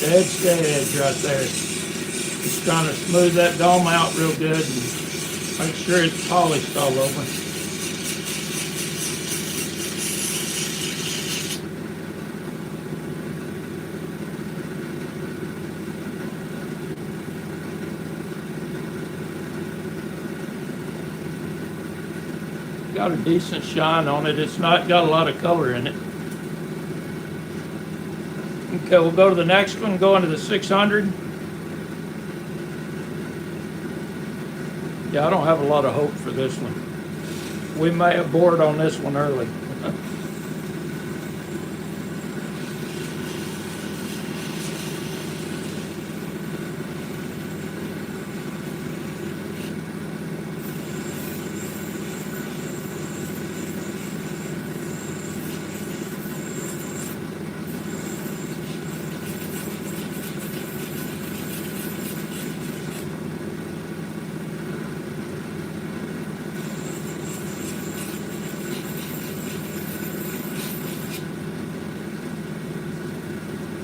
Edge to edge right there. Just trying to smooth that dome out real good and make sure it's polished all over. Got a decent shine on it. It's not got a lot of color in it. Okay, we'll go to the next one, go into the 600. Yeah, I don't have a lot of hope for this one. We may have bored on this one early.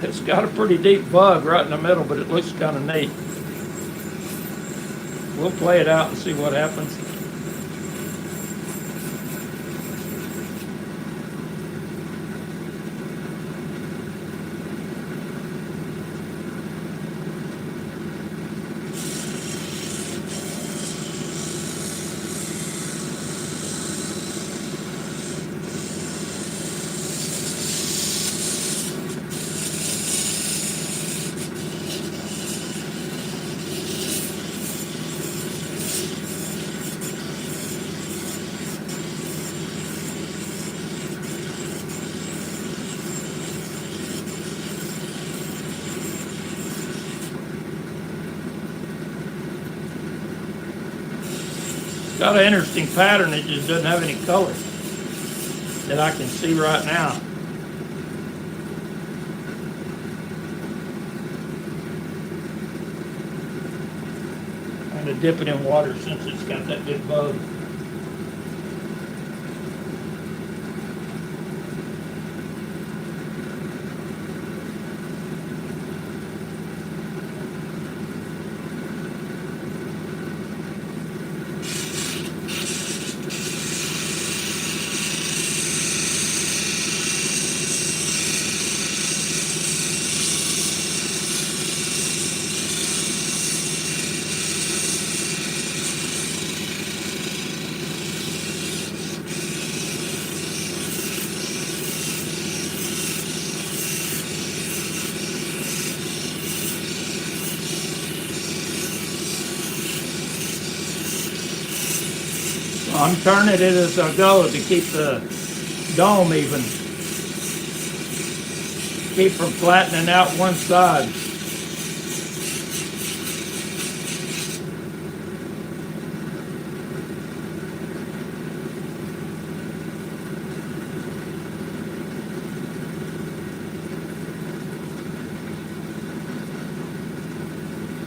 It's got a pretty deep bug right in the middle, but it looks kind of neat. We'll play it out and see what happens. Got an interesting pattern, it just doesn't have any color that I can see right now. I'm going to dip it in water since it's got that big bug. I'm turning it as I go to keep the dome even. Keep from flattening out one side.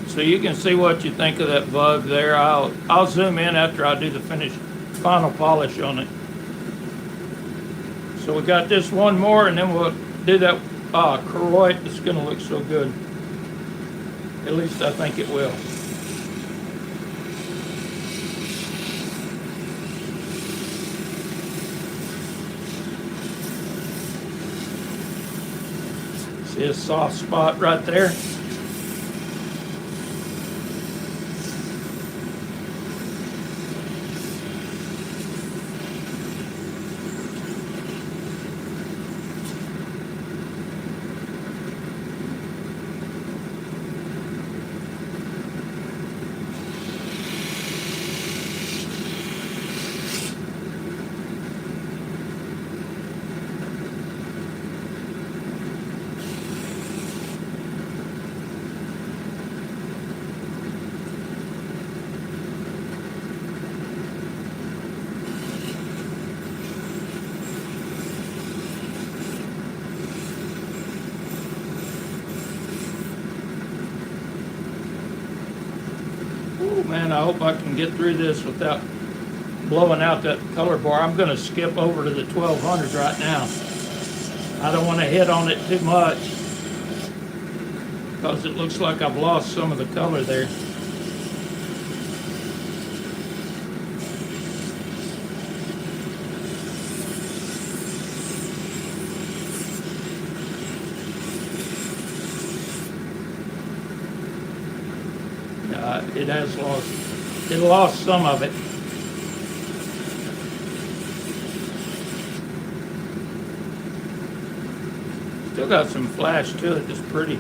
So you can see what you think of that bug there. I'll zoom in after I do the final polish on it. So we got this one more, and then we'll do that Koroit. It's going to look so good. At least I think it will. See a soft spot right there? Man, I hope I can get through this without blowing out that color bar. I'm going to skip over to the 1200 right now. I don't want to hit on it too much because it looks like I've lost some of the color there. It lost some of it. Still got some flash to it that's pretty.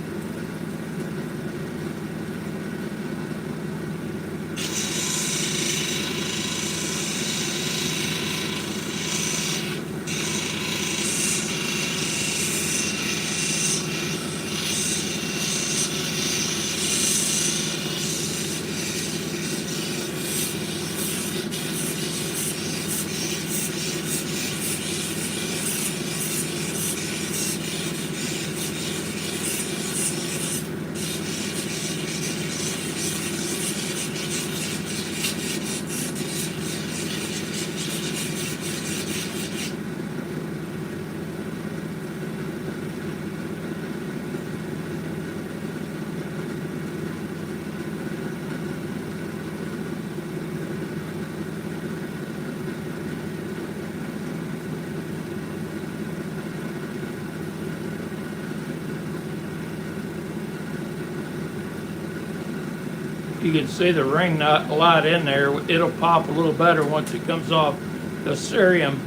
You can see the ring light in there. It'll pop a little better once it comes off the cerium.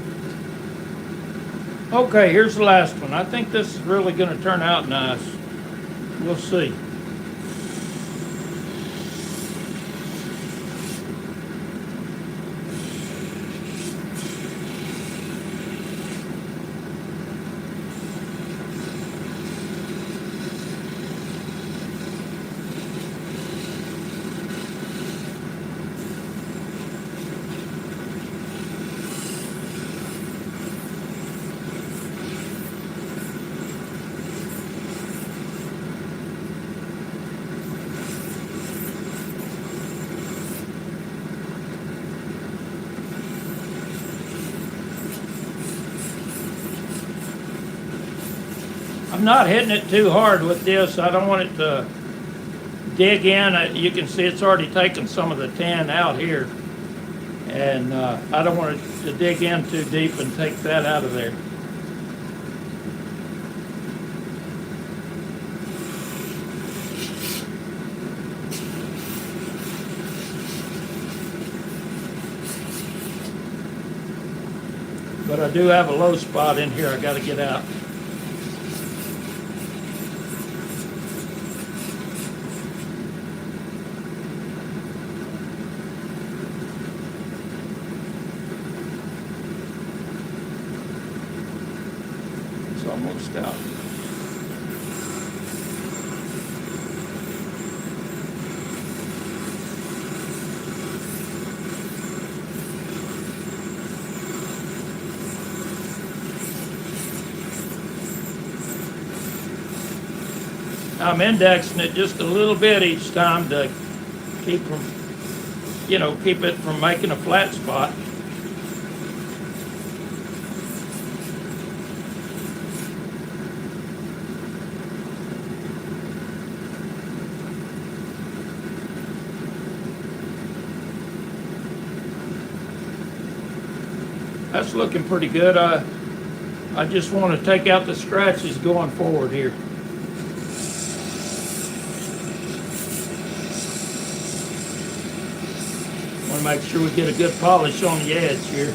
Okay, here's the last one. I think this is really going to turn out nice. We'll see. I'm not hitting it too hard with this. I don't want it to dig in. You can see it's already taken some of the tan out here. And I don't want it to dig in too deep and take that out of there. But I do have a low spot in here I got to get out. Almost out. I'm indexing it just a little bit each time to keep it from making a flat spot. That's looking pretty good. I just want to take out the scratches going forward here. Want to make sure we get a good polish on the edge here.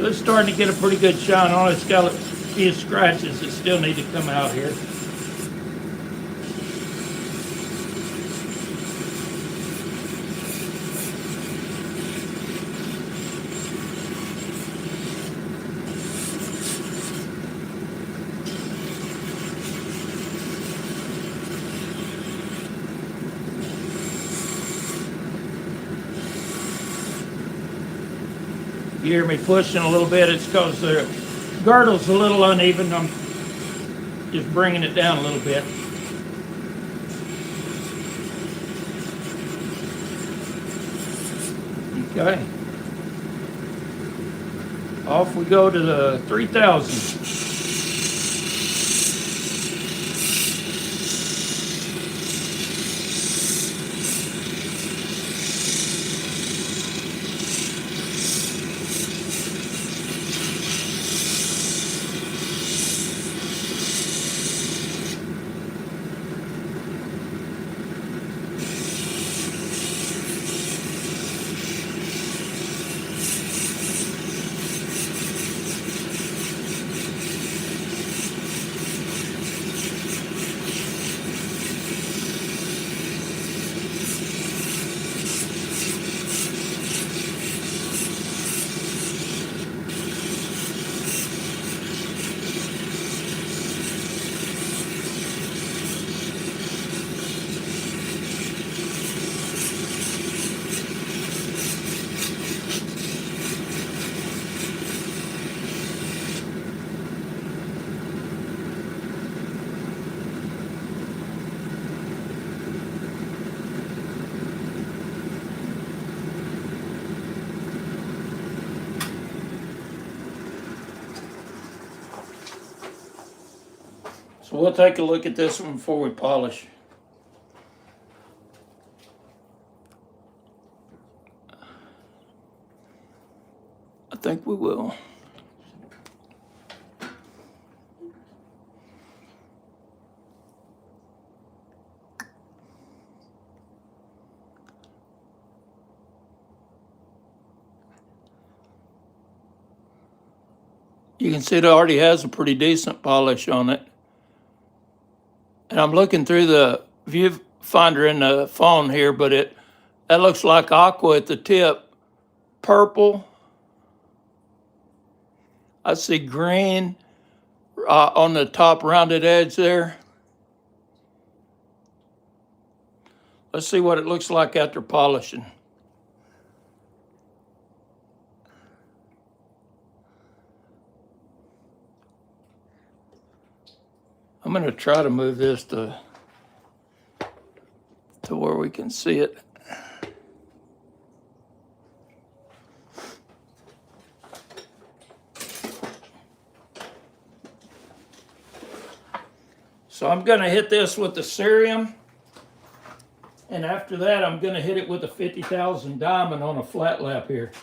So it's starting to get a pretty good shine on it. It's got a few scratches that still need to come out here. You hear me pushing a little bit, it's because the girdle's a little uneven. I'm just bringing it down a little bit. Okay. Off we go to the 3000. So we'll take a look at this one before we polish. I think we will. You can see it already has a pretty decent polish on it. And I'm looking through the viewfinder in the phone here, but that looks like aqua at the tip. Purple. I see green on the top rounded edge there. Let's see what it looks like after polishing. I'm going to try to move this to where we can see it. So I'm going to hit this with the cerium, and after that I'm going to hit it with a 50,000 diamond on a flat lap here.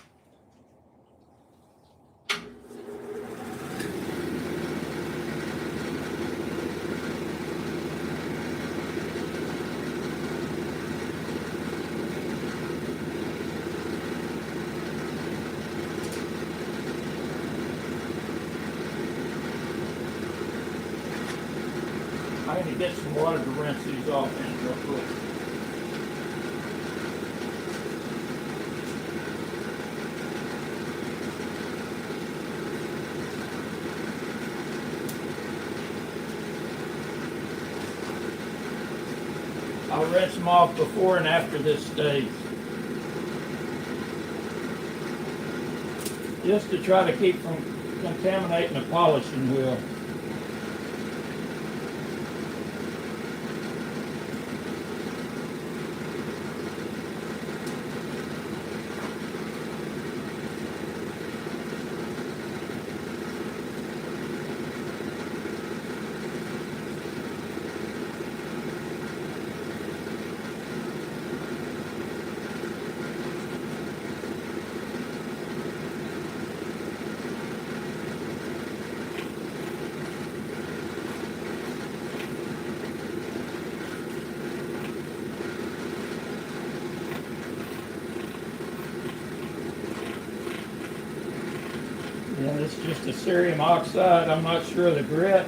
I need to get some water to rinse these off in real quick. I'll rinse them off before and after this stage, just to try to keep from contaminating the polishing wheel. Yeah, this is just a cerium oxide. I'm not sure of the grit.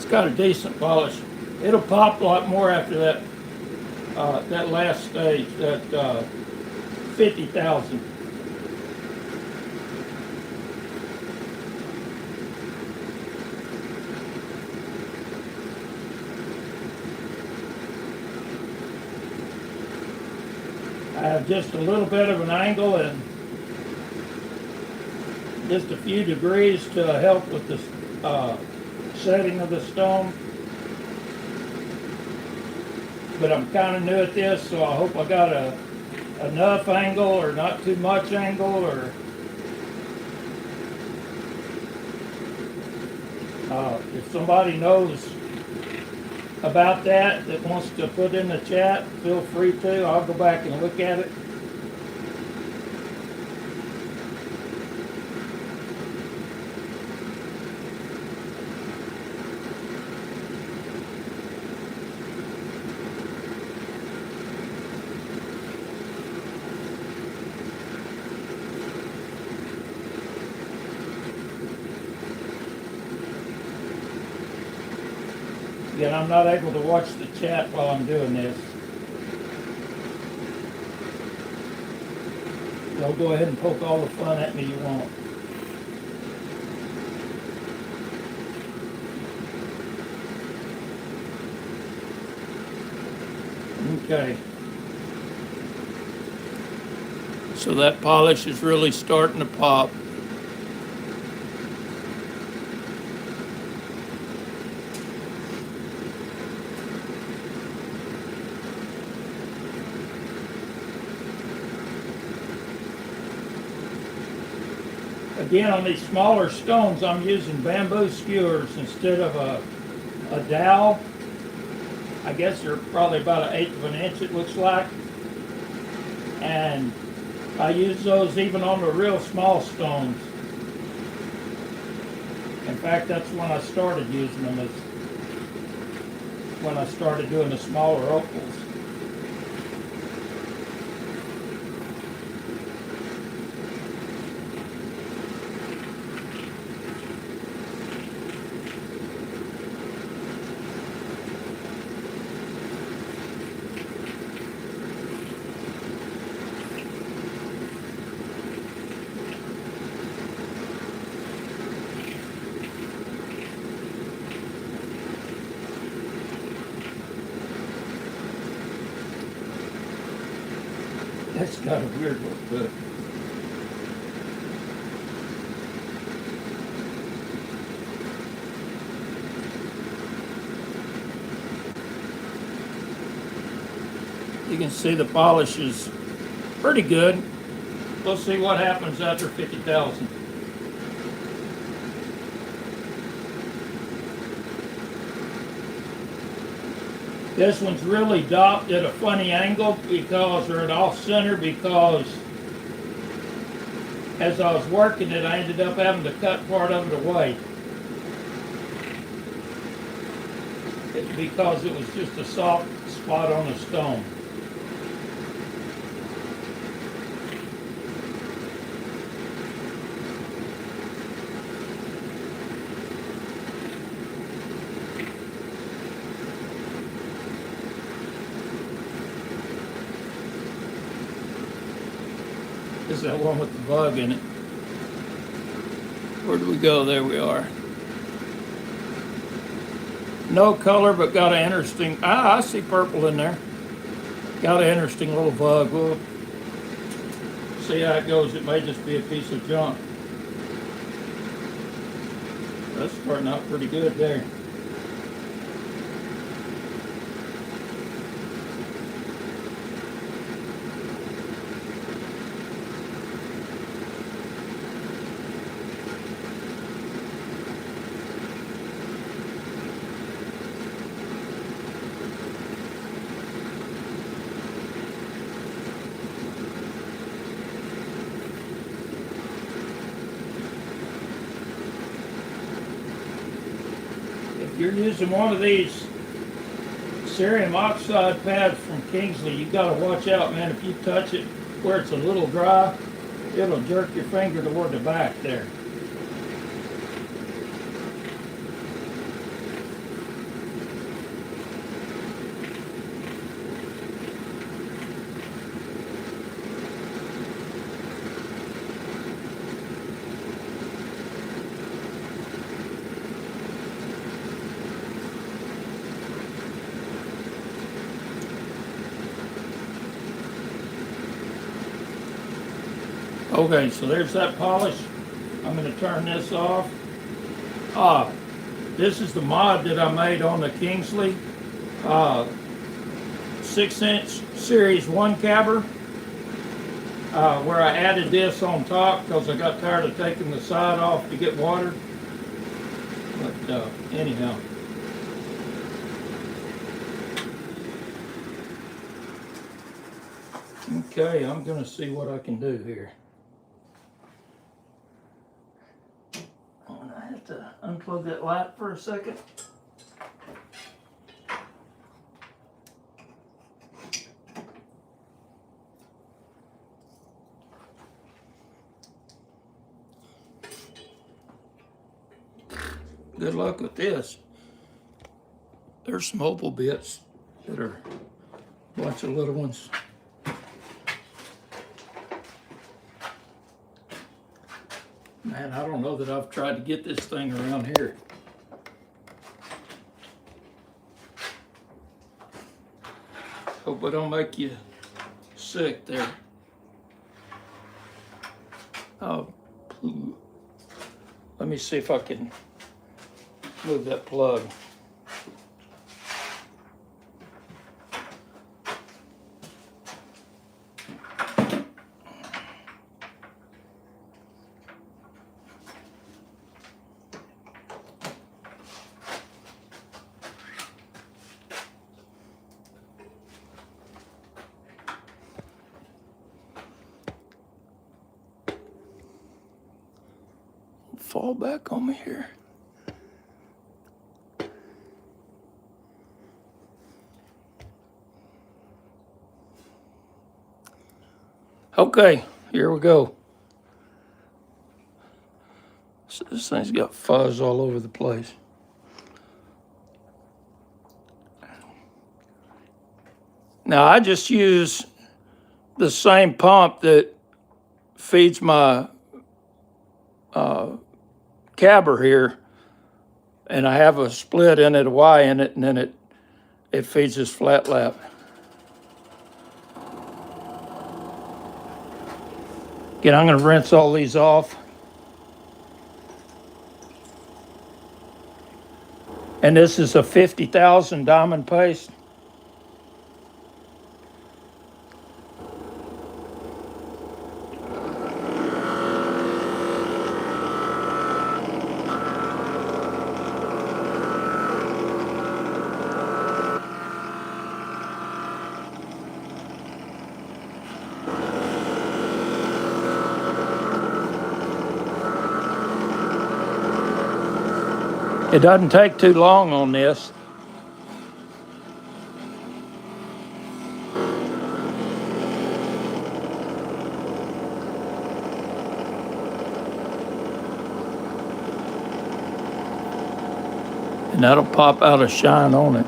Got a decent polish. It'll pop a lot more after that that last stage, that 50,000. I have just a little bit of an angle and just a few degrees to help with the setting of the stone, but I'm kind of new at this, so I hope I got enough angle or not too much angle, or if somebody knows about that wants to put in the chat, feel free to. I'll go back and look at it. Again, I'm not able to watch the chat while I'm doing this. So go ahead and poke all the fun at me you want. Okay. So that polish is really starting to pop. Again, on these smaller stones, I'm using bamboo skewers instead of a dowel. I guess they're probably about 1/8 of an inch, it looks like. And I use those even on the real small stones. In fact, that's when I started using them, is when I started doing the smaller opals. That's got a weird look to it. You can see the polish is pretty good. We'll see what happens after 50,000. This one's really docked at a funny angle because, or at off center, because as I was working it, I ended up having to cut part of it away. It's because it was just a soft spot on the stone. This is that one with the bug in it. Where do we go? There we are. No color, but got an interesting, I see purple in there. Got an interesting little bug. We'll see how it goes. It may just be a piece of junk. That's starting out pretty good there. You're using one of these cerium oxide pads from Kingsley, you got to watch out, man. If you touch it where it's a little dry, it'll jerk your finger toward the back there. Okay, so there's that polish. I'm going to turn this off. This is the mod that I made on the Kingsley 6-inch Series 1 cabber, where I added this on top because I got tired of taking the side off to get water. But anyhow. Okay, I'm going to see what I can do here. I have to unplug that light for a second. Good luck with this. There's some opal bits that are a bunch of little ones. Man, I don't know that I've tried to get this thing around here. Hope I don't make you sick there. Oh, let me see if I can move that plug. Fall back on me here. Okay, here we go. So this thing's got fuzz all over the place. Now I just use the same pump that feeds my cabber here, and I have a split in it, a Y in it, and then it feeds this flat lap. Again, I'm going to rinse all these off. And this is a 50,000 diamond paste. It doesn't take too long on this. And that'll pop out a shine on it.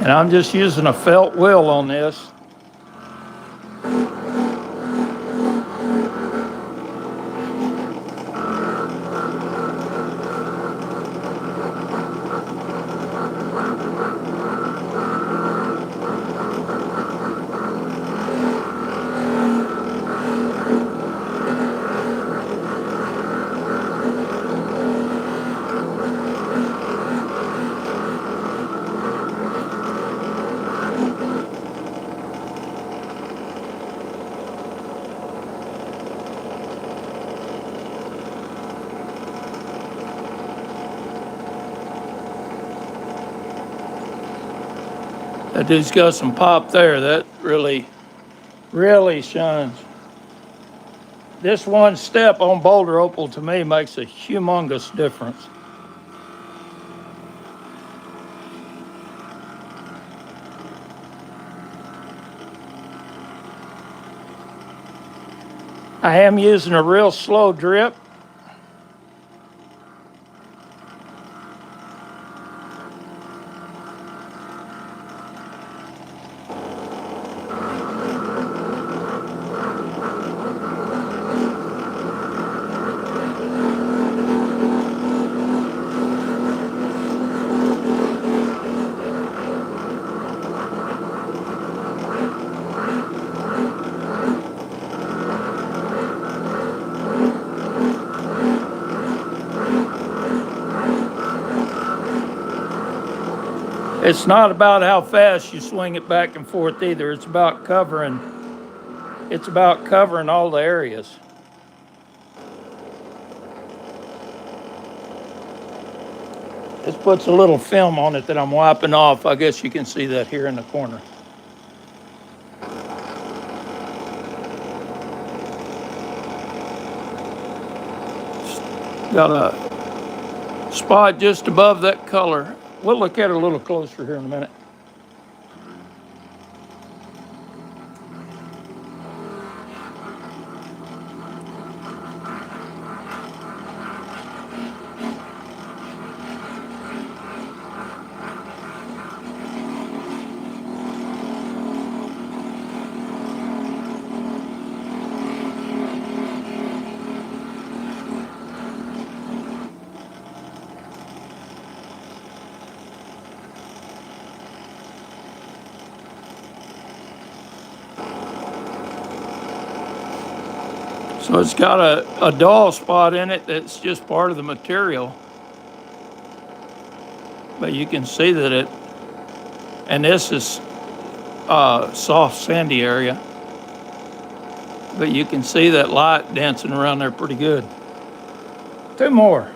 And I'm just using a felt wheel on this. That dude's got some pop there. That really shines. This one step on Boulder Opal to me makes a humongous difference. I am using a real slow drip. It's not about how fast you swing it back and forth either. It's about covering all the areas. This puts a little film on it that I'm wiping off. I guess you can see that here in the corner. Got a spot just above that color we'll look at it a little closer here in a minute. So it's got a dull spot in it that's just part of the material. But you can see that it, and this is soft sandy area. But you can see that light dancing around there pretty good. 2 more.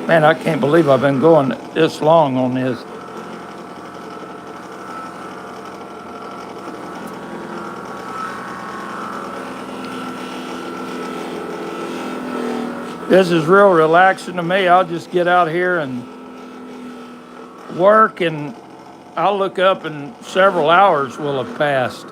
Man, I can't believe I've been going this long on this. This is real relaxing to me. I'll just get out here and work, and I'll look up and several hours will have passed.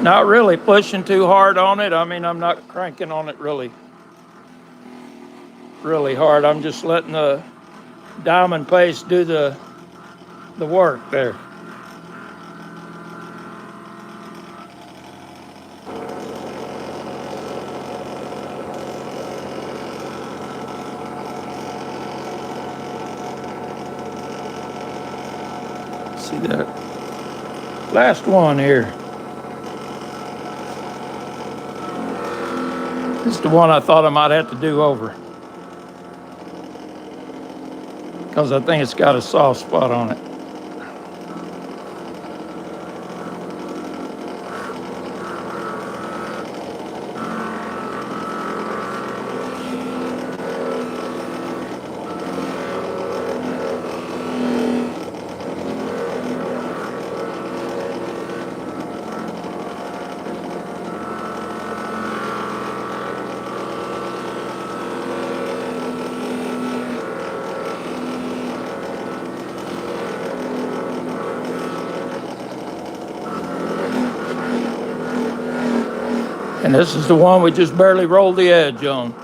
Not really pushing too hard on it. I mean, I'm not cranking on it really hard. I'm just letting the diamond paste do the work there. See that last one here. This is the one I thought I might have to do over, because I think it's got a soft spot on it. And this is the one we just barely rolled the edge on.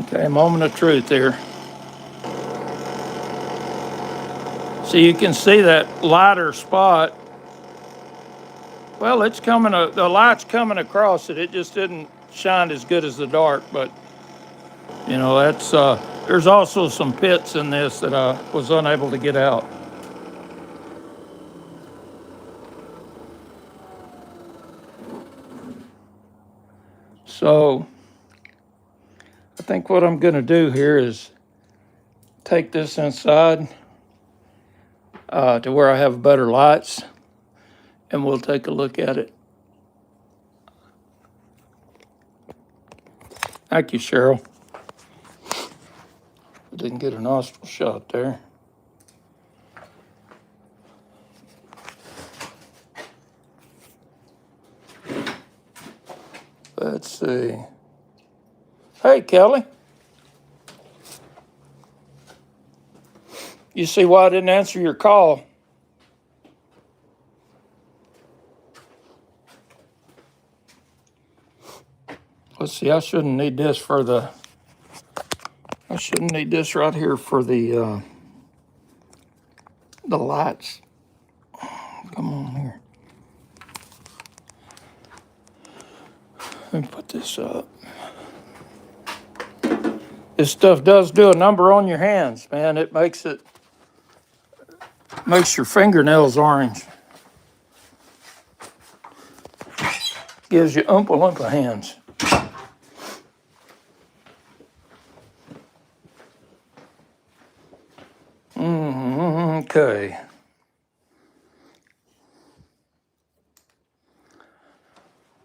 Okay, moment of truth here. So you can see that lighter spot. Well, it's coming, the light's coming across it. It just didn't shine as good as the dark, but you know, that's, there's also some pits in this that I was unable to get out. So I think what I'm gonna do here is take this inside to where I have better lights, and we'll take a look at it. Thank you, Cheryl. I didn't get a nostril shot there. Let's see. Hey, Kelly. You see why I didn't answer your call? Let's see, I shouldn't need this for the, I shouldn't need this right here for the lights. Come on here. Let me put this up. This stuff does do a number on your hands, man. It makes your fingernails orange. Gives you oompa loompa hands. Okay.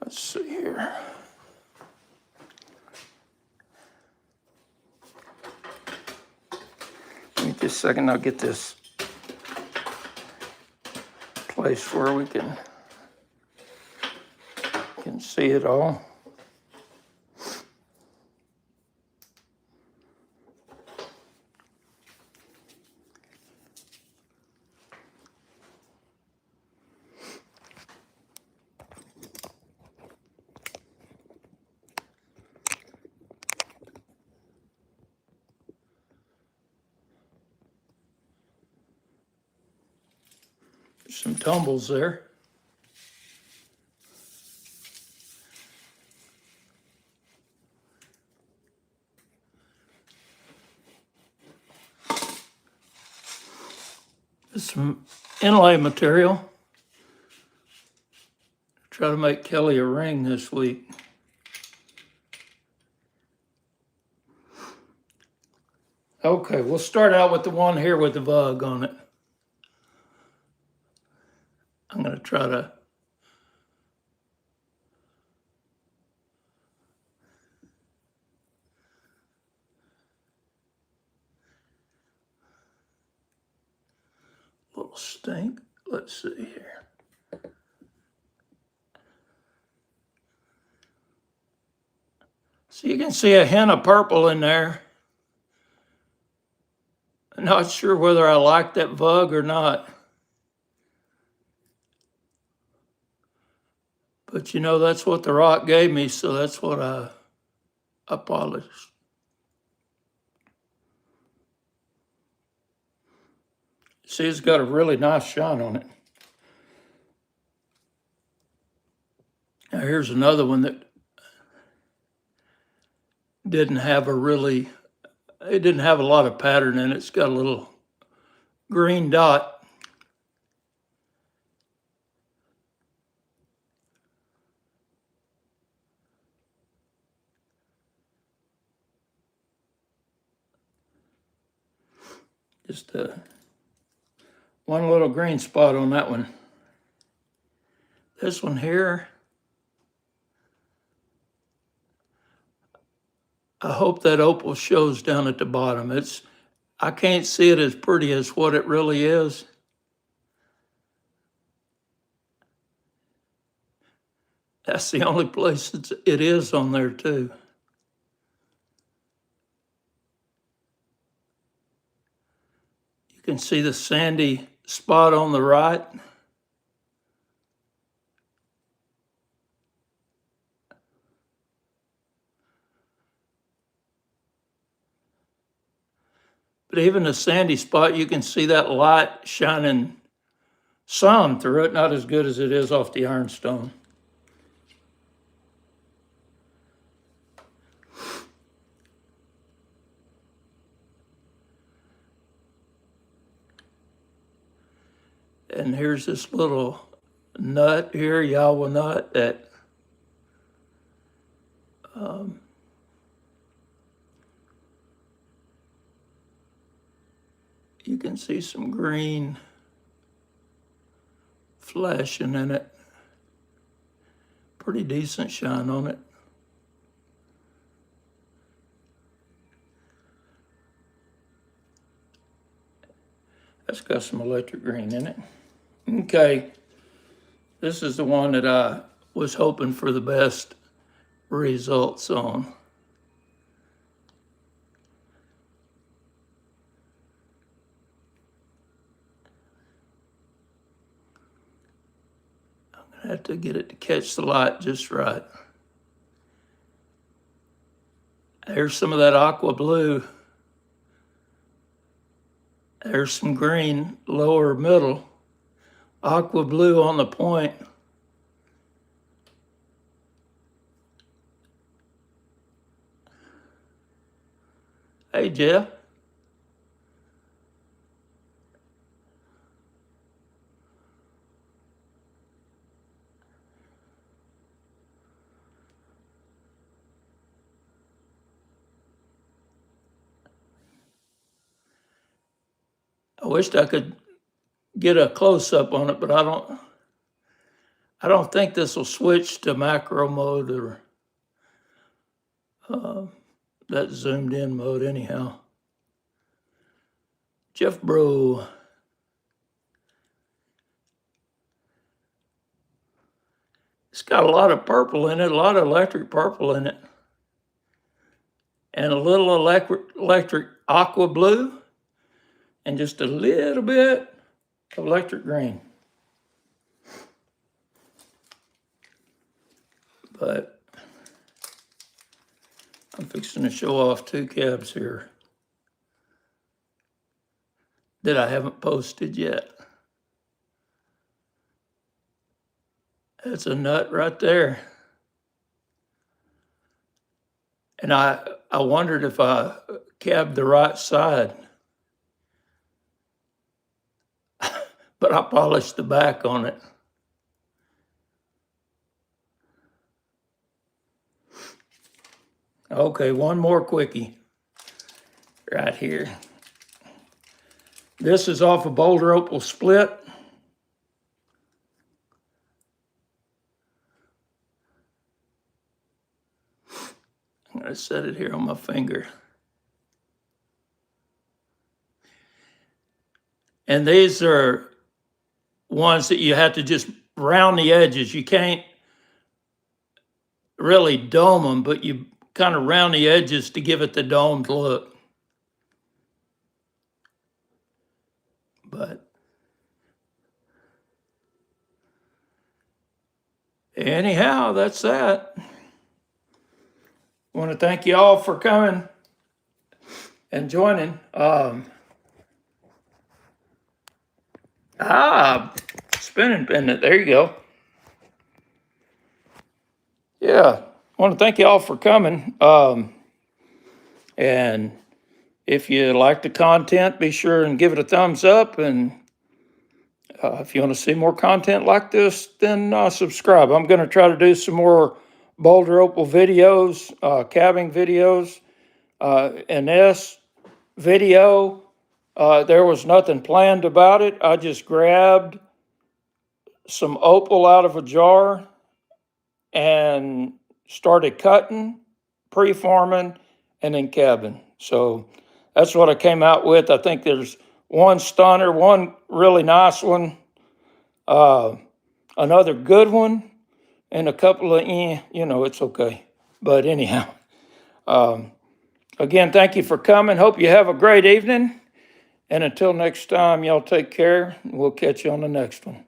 Let's see here. Give me just a second, I'll get this place where we can see it all. Some tumbles there. Some inlay material. Try to make Kelly a ring this week. Okay, we'll start out with the one here with the vug on it. I'm going to try to little stink. Let's see here. So you can see a hint of purple in there. Not sure whether I like that vug or not. But you know, that's what the rock gave me, so that's what I polished. See, it's got a really nice shine on it. Now here's another one that didn't have a lot of pattern in it. It's got a little green dot. Just one little green spot on that one. This one here, I hope that opal shows down at the bottom. I can't see it as pretty as what it really is. That's the only place it is on there too. You can see the sandy spot on the right. But even the sandy spot, you can see that light shining some through it, not as good as it is off the ironstone. And here's this little nut here, Yowah nut, that you can see some green flashing in it. Pretty decent shine on it. That's got some electric green in it. Okay, this is the one that I was hoping for the best results on. I'm gonna have to get it to catch the light just right. There's some of that aqua blue. There's some green, lower middle. Aqua blue on the point. Hey, Jeff. I wished I could get a close-up on it, but I don't think this will switch to macro mode or that zoomed in mode anyhow. Jeff Bro. It's got a lot of purple in it, a lot of electric purple in it. And a little electric aqua blue and just a little bit of electric green. But I'm fixing to show off 2 cabs here that I haven't posted yet. That's a nut right there. And I wondered if I cabbed the right side. But I polished the back on it. Okay, one more quickie right here. This is off a Boulder Opal split. I'm going to set it here on my finger. And these are ones that you have to just round the edges. You can't really dome them, but you kind of round the edges to give it the domed look. But anyhow, that's that. I want to thank you all for coming and joining. Spinning pendant. There you go. Yeah, I want to thank you all for coming. And if you like the content, be sure and give it a thumbs up. And if you want to see more content like this, then subscribe. I'm going to try to do some more Boulder Opal videos, cabbing videos, and this video. There was nothing planned about it. I just grabbed some opal out of a jar and started cutting, preforming, and then cabbing. So that's what I came out with. I think there's one stunner, one really nice one, another good one, and a couple of, it's okay. But anyhow, again, thank you for coming. Hope you have a great evening. And until next time, y'all take care. We'll catch you on the next one.